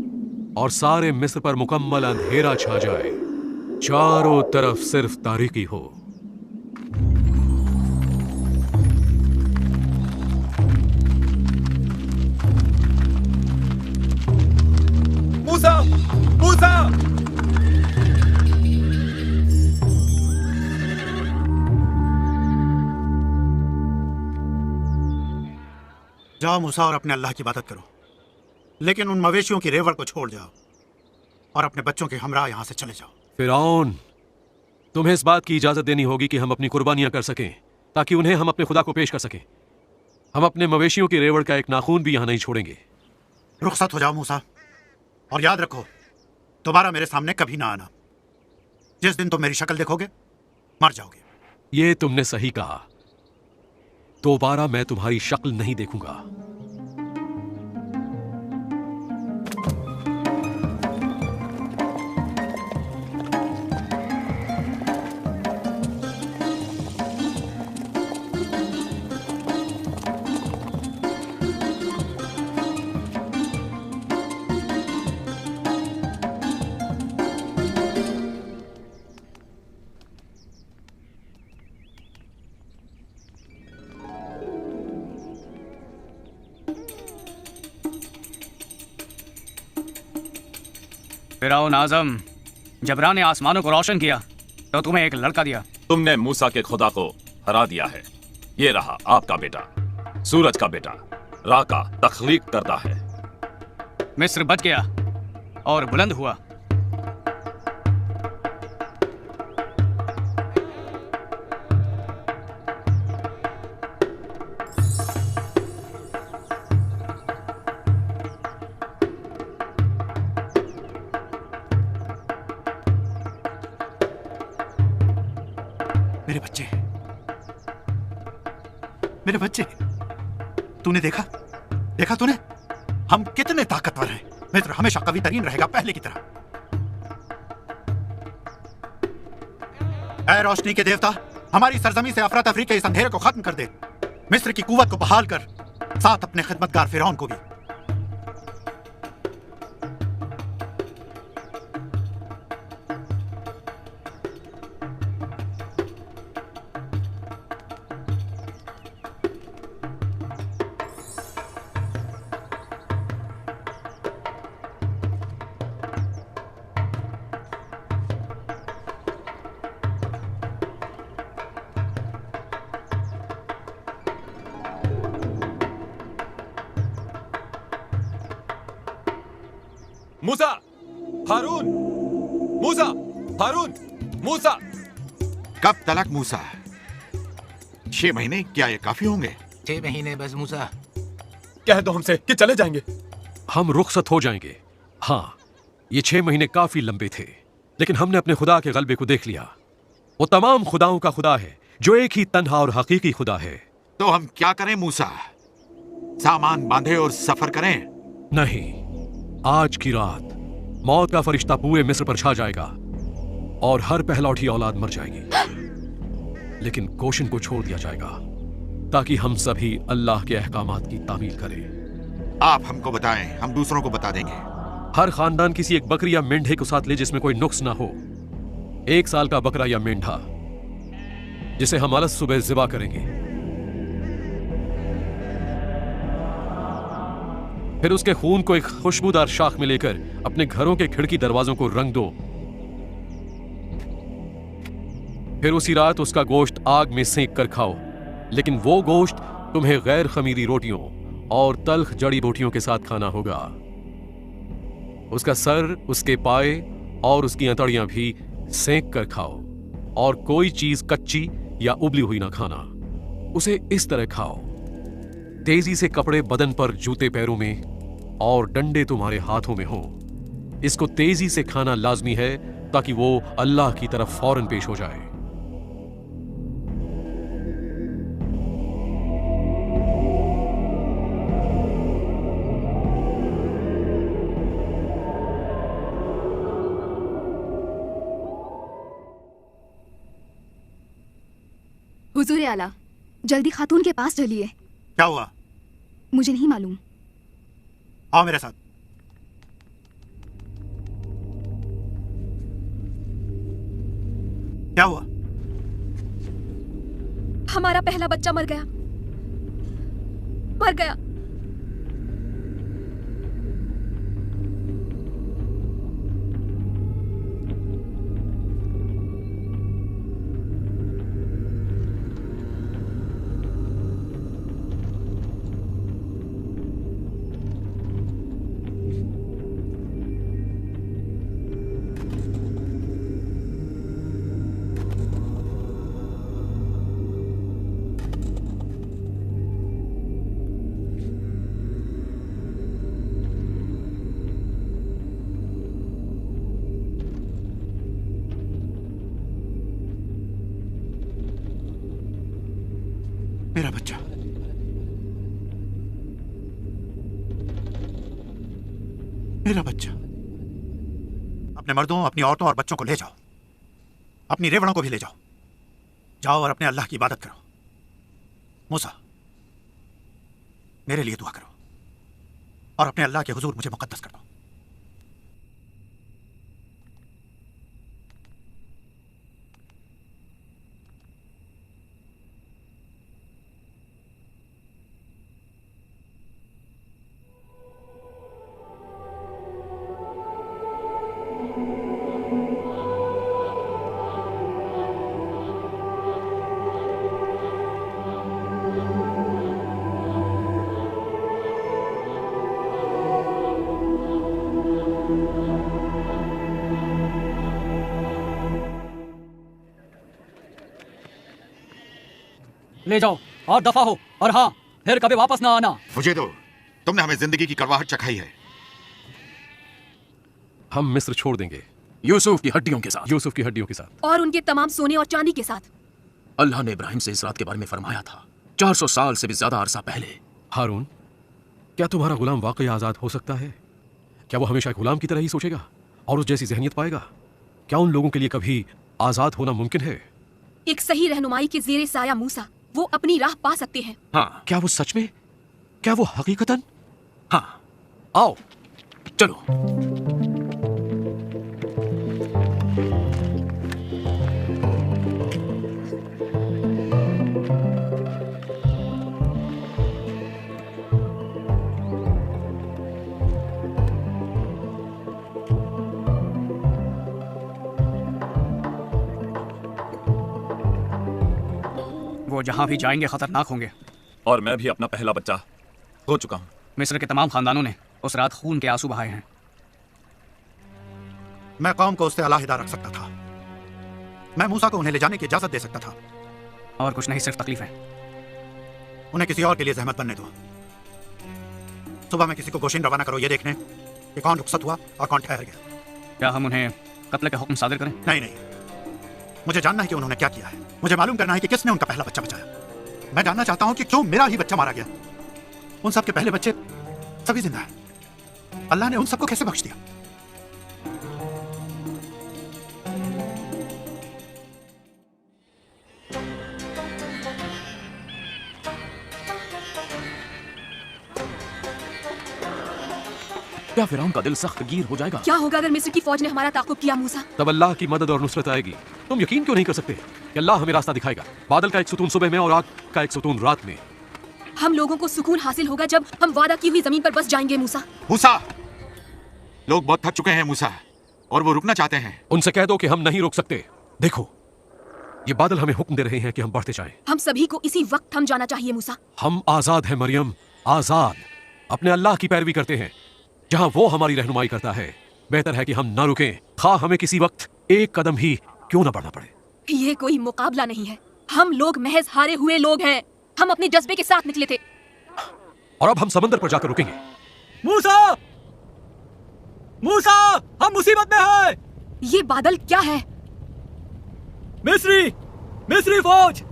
और सारे मिस्र पर मुकम्मल अंधेरा छा जाए, चारों तरफ सिर्फ तारीकी हो। मूसा, मूसा! जाओ मूसा और अपने अल्लाह की इबादत करो, लेकिन उन मवेशियों की रेवड़ को छोड़ जाओ और अपने बच्चों के हमरा यहां से चले जाओ। फिरौन, तुम्हें इस बात की इजाजत देनी होगी कि हम अपनी कुर्बानियां कर सकें ताकि उन्हें हम अपने खुदा को पेश कर सकें। हम अपने मवेशियों की रेवड़ का एक नाखून भी यहां नहीं छोड़ेंगे। रुखसत हो जाओ मूसा, और याद रखो दोबारा मेरे सामने कभी ना आना। जिस दिन तुम मेरी शक्ल देखोगे मर जाओगे। ये तुमने सही कहा, दोबारा मैं तुम्हारी शक्ल नहीं देखूंगा। फिरौन आजम, जबरान ने आसमानों को रोशन किया तो तुम्हें एक लड़का दिया। तुमने मूसा के खुदा को हरा दिया है। ये रहा आपका बेटा, सूरज का बेटा, रा का तख्लीक करता है। मिस्र बच गया और बुलंद हुआ। मेरे बच्चे, मेरे बच्चे, तूने देखा? देखा तूने? हम कितने ताकतवर हैं। मिस्र हमेशा कवी तरीन रहेगा, पहले की तरह। ऐ रोशनी के देवता, हमारी सरजमी से अफरा तफरी के इस अंधेरे को खत्म कर दे। मिस्र की कुव्वत को बहाल कर, साथ अपने खिदमतगार फिरौन को भी। मूसा, हारून, मूसा, हारून, मूसा! कब तलक मूसा? 6 महीने? क्या ये काफी होंगे? 6 महीने बस मूसा। कह दो हमसे कि चले जाएंगे। हम रुखसत हो जाएंगे। हाँ, ये 6 महीने काफी लंबे थे, लेकिन हमने अपने खुदा के गलबे को देख लिया। वो तमाम खुदाओं का खुदा है जो एक ही तन्हा और हकीकी खुदा है। तो हम क्या करें मूसा? सामान बांधे और सफर करें? नहीं, आज की रात मौत का फरिश्ता पूरे मिस्र पर छा जाएगा और हर पहलौठी औलाद मर जाएगी। लेकिन गोशन को छोड़ दिया जाएगा ताकि हम सभी अल्लाह के अहकामात की तामील करें। आप हमको बताएं, हम दूसरों को बता देंगे। हर खानदान किसी एक बकरी या मेंढे को साथ ले जिसमें कोई नुक्स ना हो। 1 साल का बकरा या मेंढा जिसे हम अलग सुबह ज़िबा करेंगे। फिर उसके खून को एक खुशबूदार शाख में लेकर अपने घरों के खिड़की दरवाजों को रंग दो। फिर उसी रात उसका गोश्त आग में सेंक कर खाओ, लेकिन वो गोश्त तुम्हें गैर खमीरी रोटियों और तल्ख जड़ी बूटियों के साथ खाना होगा। उसका सर, उसके पाए और उसकी अंतड़ियां भी सेंक कर खाओ, और कोई चीज कच्ची या उबली हुई ना खाना। उसे इस तरह खाओ, तेजी से कपड़े बदन पर, जूते पैरों में और डंडे तुम्हारे हाथों में हो। इसको तेजी से खाना लाजमी है ताकि वो अल्लाह की तरफ फौरन पेश हो जाए। हुजूर आला, जल्दी खातून के पास चलिए। क्या हुआ? मुझे नहीं मालूम। आओ मेरे साथ। क्या हुआ? हमारा पहला बच्चा मर गया, मर गया। मेरा बच्चा, मेरा बच्चा। अपने मर्दों, अपनी औरतों और बच्चों को ले जाओ, अपनी रेवड़ों को भी ले जाओ। जाओ और अपने अल्लाह की इबादत करो। मूसा, मेरे लिए दुआ करो और अपने अल्लाह के हुजूर मुझे मुकद्दस कर दो। ले जाओ और दफा हो, और हाँ, फिर कभी वापस ना आना। मुझे दो, तुमने हमें जिंदगी की कड़वाहट चखाई है। हम मिस्र छोड़ देंगे, यूसुफ की हड्डियों के साथ। यूसुफ की हड्डियों के साथ, और उनके तमाम सोने और चांदी के साथ। अल्लाह ने इब्राहिम से इस रात के बारे में फरमाया था, 400 साल से भी ज्यादा अरसा पहले। हारून, क्या तुम्हारा गुलाम वाकई आजाद हो सकता है? क्या वो हमेशा गुलाम की तरह ही सोचेगा और उस जैसी जहनियत पाएगा? क्या उन लोगों के लिए कभी आजाद होना मुमकिन है? एक सही रहनुमाई के ज़ेरे साया मूसा वो अपनी राह पा सकते हैं। हाँ। क्या वो सच में? क्या वो हकीकतन? हाँ। आओ चलो। वो जहां भी जाएंगे खतरनाक होंगे। और मैं भी अपना पहला बच्चा हो चुका हूं। मिस्र के तमाम खानदानों ने उस रात खून के आंसू बहाए हैं। मैं कौम को उससे अलहदा रख सकता था। मैं मूसा को उन्हें ले जाने की इजाजत दे सकता था। और कुछ नहीं, सिर्फ तकलीफ है। उन्हें किसी और के लिए जहमत बनने दो। सुबह में किसी को गोशिन रवाना करो, ये देखने कि कौन रुखसत हुआ और कौन ठहर गया। क्या हम उन्हें कत्ल का हुक्म सादिर करें? नहीं नहीं, मुझे जानना है कि उन्होंने क्या किया है। मुझे मालूम करना है कि किसने उनका पहला बच्चा बचाया। मैं जानना चाहता हूं कि क्यों मेरा ही बच्चा मारा गया। उन सब के पहले बच्चे सभी जिंदा हैं। अल्लाह ने उन सबको कैसे बख्श दिया? क्या फिरौन का दिल सख्त गिर हो जाएगा? क्या होगा अगर मिस्र की फौज ने हमारा ताकुब किया मूसा? तब अल्लाह की मदद और नुसरत आएगी। तुम यकीन क्यों नहीं कर सकते कि अल्लाह हमें रास्ता दिखाएगा? बादल का एक सुतून सुबह में और आग का एक सुतून रात में। हम लोगों को सुकून हासिल होगा जब हम वादा की हुई जमीन पर बस जाएंगे मूसा। मूसा, लोग बहुत थक चुके हैं मूसा, और वो रुकना चाहते हैं। उनसे कह दो कि हम नहीं रुक सकते। देखो, ये बादल हमें हुक्म दे रहे हैं कि हम बढ़ते जाएं। हम सभी को इसी वक्त थम जाना चाहिए मूसा। हम आजाद हैं मरियम, आजाद। अपने अल्लाह की पैरवी करते हैं। जहां वो हमारी रहनुमाई करता है, बेहतर है कि हम ना रुकें, खा हमें किसी वक्त एक कदम ही क्यों ना बढ़ना पड़े। ये कोई मुकाबला नहीं है। हम लोग महज हारे हुए लोग हैं। हम अपने जज्बे के साथ निकले थे। और अब हम समंदर पर जाकर रुकेंगे। मूसा! मूसा! हम मुसीबत में हैं! ये बादल क्या है? मिस्री फौज!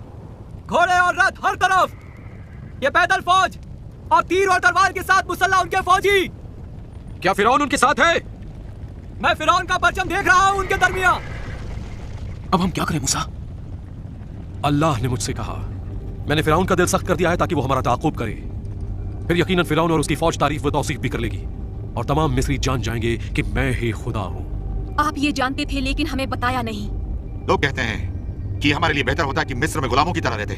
घोड़े और रथ हर तरफ! ये पैदल फौज और तीर और तलवार के साथ मुसल्लह उनके फौजी! क्या फिरौन उनके साथ है? मैं फिरौन का परचम देख रहा हूं उनके दरमियान। अब हम क्या करें मूसा? अल्लाह ने मुझसे कहा, मैंने फिरौन का दिल सख्त कर दिया है ताकि वो हमारा ताक़ुब करे। फिर यकीनन फिरौन और उसकी फौज तारीफ व तौसीफ भी कर लेगी, और तमाम मिस्री जान जाएंगे कि मैं ही खुदा हूं। आप ये जानते थे लेकिन हमें बताया नहीं। लोग कहते हैं कि हमारे लिए बेहतर होता कि मिस्र में गुलामों की तरह रहते,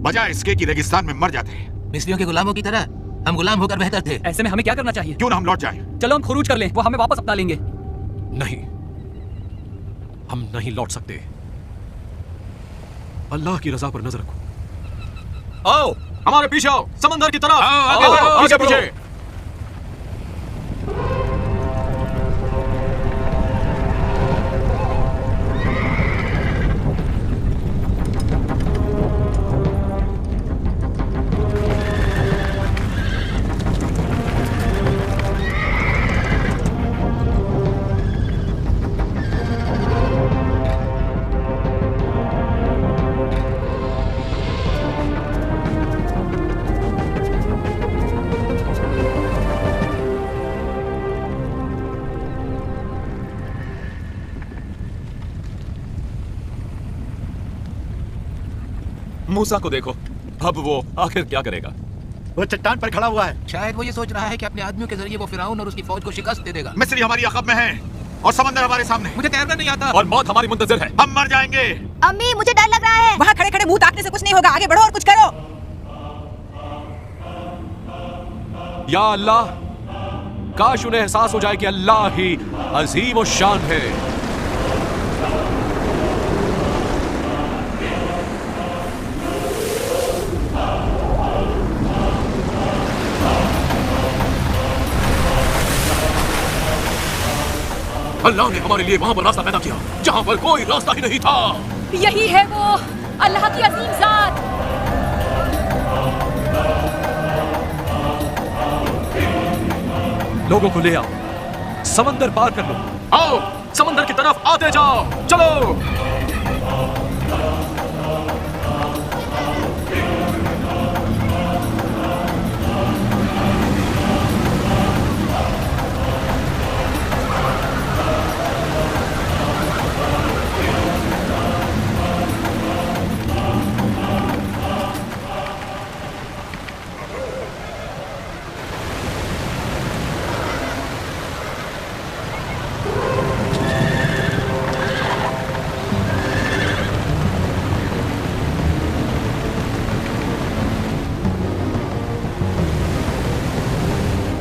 बजाय इसके कि रेगिस्तान में मर जाते। मिस्रियों के गुलामों की तरह हम गुलाम होकर बेहतर थे। ऐसे में हमें क्या करना चाहिए? क्यों ना हम लौट जाएं? चलो हम खुरूज कर लें, वो हमें वापस अपना लेंगे। नहीं, हम नहीं लौट सकते। अल्लाह की रजा पर नजर रखो। आओ, हमारे पीछे आओ, समंदर की तरफ। आओ, आगे बढ़ो। मूसा को देखो, अब वो आखिर क्या करेगा? वो चट्टान पर खड़ा हुआ है। शायद वो ये सोच रहा है कि अपने आदमियों के जरिए वो फिरौन और उसकी फौज को शिकस्त दे देगा। मिस्री हमारी अक़ब में है और समंदर हमारे सामने। मुझे तैरना नहीं आता और मौत हमारी मुंतज़िर है। हम मर जाएंगे। अम्मी, मुझे डर लग रहा है। वहाँ खड़े खड़े मुंह ताकने से कुछ नहीं होगा। आगे बढ़ो और कुछ करो। या अल्लाह, काश उन्हें एहसास हो जाए कि अल्लाह ही अजीम और शान है। अल्लाह ने हमारे लिए वहां पर रास्ता पैदा किया जहां पर कोई रास्ता ही नहीं था। यही है वो अल्लाह की अजीम जात। लोगों को ले आओ, समंदर पार कर लो। आओ, समंदर की तरफ आते जाओ, चलो।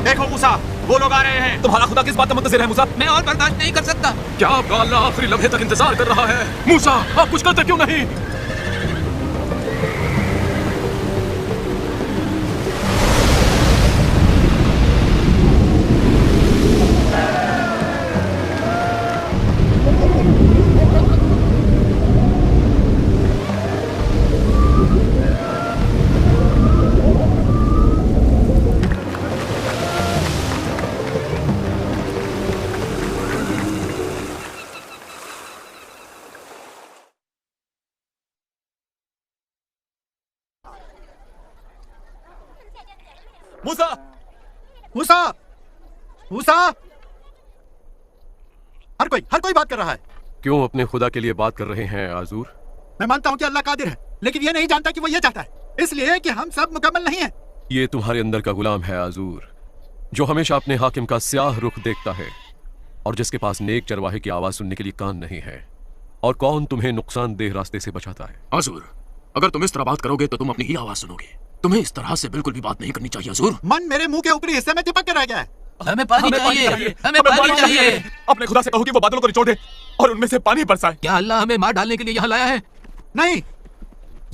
देखो मूसा, वो लोग आ रहे हैं। तुम्हारा खुदा किस बात का मुंतज़िर है मूसा? मैं और बर्दाश्त नहीं कर सकता। क्या आपका अल्लाह आखिरी लम्हे तक इंतजार कर रहा है? मूसा, आप कुछ करते क्यों नहीं? मूसा! मूसा! मूसा! हर कोई बात कर रहा है। क्यों अपने खुदा के लिए बात कर रहे हैं आजूर? मैं मानता हूं कि अल्लाह कादिर है, लेकिन ये नहीं जानता कि वो ये चाहता है, इसलिए कि हम सब मुकम्मल नहीं हैं। ये तुम्हारे अंदर का गुलाम है आजूर, जो हमेशा अपने हाकिम का स्याह रुख देखता है और जिसके पास नेक चरवाहे की आवाज सुनने के लिए कान नहीं है। और कौन तुम्हें नुकसानदेह रास्ते से बचाता है? आजूर, अगर तुम इस तरह बात करोगे तो तुम अपनी ही आवाज सुनोगे। तुम्हें इस तरह से बिल्कुल भी बात नहीं करनी चाहिए हुजूर। मन मेरे मुंह के ऊपरी हिस्से में चिपक के रह गया है। हमें पानी चाहिए, हमें पानी चाहिए। अपने खुदा से कहो कि वो बादलों को निचोड़ दे और उनमें से पानी बरसाए। क्या अल्लाह हमें मार डालने के लिए यहाँ लाया है? नहीं,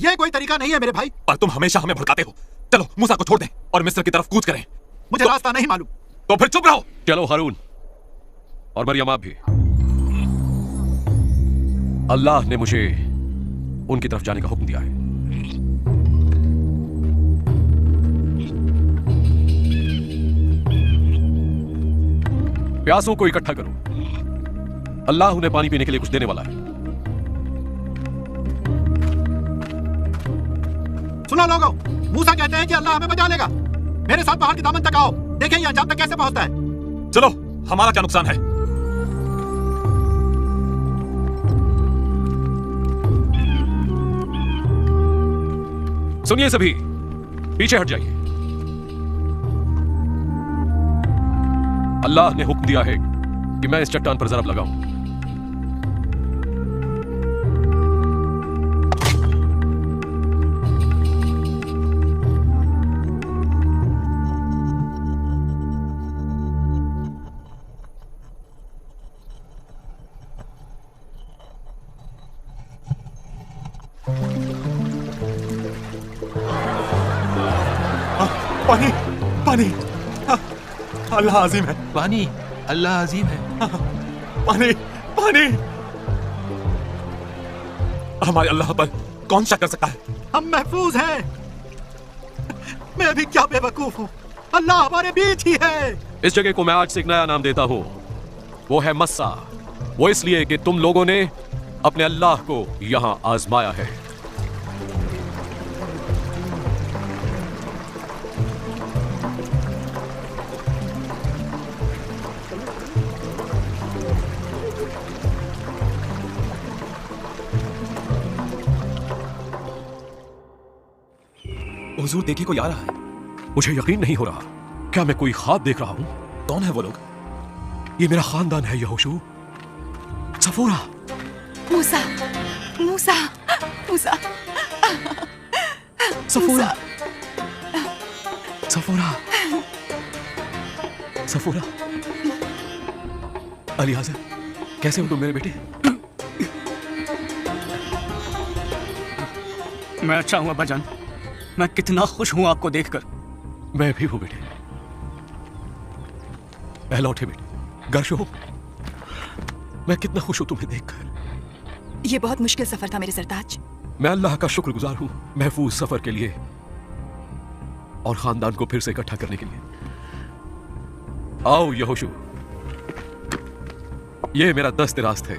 ये कोई तरीका नहीं है मेरे भाई। पर तुम हमेशा हमें भड़काते हो। चलो मूसा को छोड़ दें और मिस्र की तरफ कूच करें। मुझे रास्ता नहीं मालूम। तो फिर चुप रहो। चलो हारून और मरियम आप भी। अल्लाह ने मुझे उनकी तरफ जाने का हुक्म दिया है। प्यासों को इकट्ठा करो, अल्लाह उन्हें पानी पीने के लिए कुछ देने वाला है। सुनो लोगों, मूसा कहते हैं कि अल्लाह हमें बचा लेगा। मेरे साथ पहाड़ के दामन तक आओ, देखें ये अंजाम तक कैसे पहुंचता है। चलो, हमारा क्या नुकसान है। सुनिए सभी, पीछे हट जाइए। अल्लाह ने हुक्म दिया है कि मैं इस चट्टान पर जरब लगाऊं। पानी, पानी, अल्लाह अजीम है। पानी, अल्लाह अजीम है। पानी, पानी। हमारे अल्लाह पर कौन शक कर सकता है? हम महफूज हैं। मैं भी क्या बेवकूफ हूँ, अल्लाह हमारे बीच ही है। इस जगह को मैं आज से एक नया नाम देता हूँ, वो है मस्सा। वो इसलिए कि तुम लोगों ने अपने अल्लाह को यहाँ आजमाया है। हुजूर देखिए कोई आ रहा है। मुझे यकीन नहीं हो रहा, क्या मैं कोई ख्वाब देख रहा हूँ? कौन है वो लोग? ये मेरा खानदान है यहोशू। सफूरा। मूसा, मूसा, मूसा, सफूरा, सफूरा, सफूरा। अलीआज़र, कैसे हो तुम मेरे बेटे? मैं अच्छा हूं अब्बा जान। मैं कितना खुश हूं आपको देखकर। मैं भी हूं बेटे। पहला उठे बेटे, गर्श हो। मैं कितना खुश हूं तुम्हें देखकर। ये बहुत मुश्किल सफर था मेरे सरताज। मैं अल्लाह का शुक्रगुजार हूं महफूज सफर के लिए और खानदान को फिर से इकट्ठा करने के लिए। आओ यहोशू, ये मेरा दस्त रास्त है।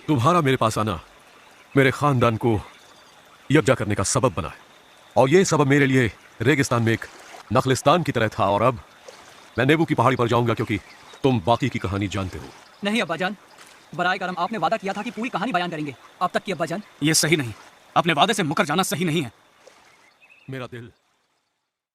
तुम्हारा मेरे पास आना मेरे खानदान को यकजा करने का सबब बना है, और यह सबब मेरे लिए रेगिस्तान में एक नखलिस्तान की तरह था। और अब मैं नेबू की पहाड़ी पर जाऊंगा क्योंकि तुम बाकी की कहानी जानते हो। नहीं अब्बाजान, बराए करम आपने वादा किया था कि पूरी कहानी बयान करेंगे। अब तक की अब्बाजान। ये सही नहीं, अपने वादे से मुकर जाना सही नहीं है। मेरा दिल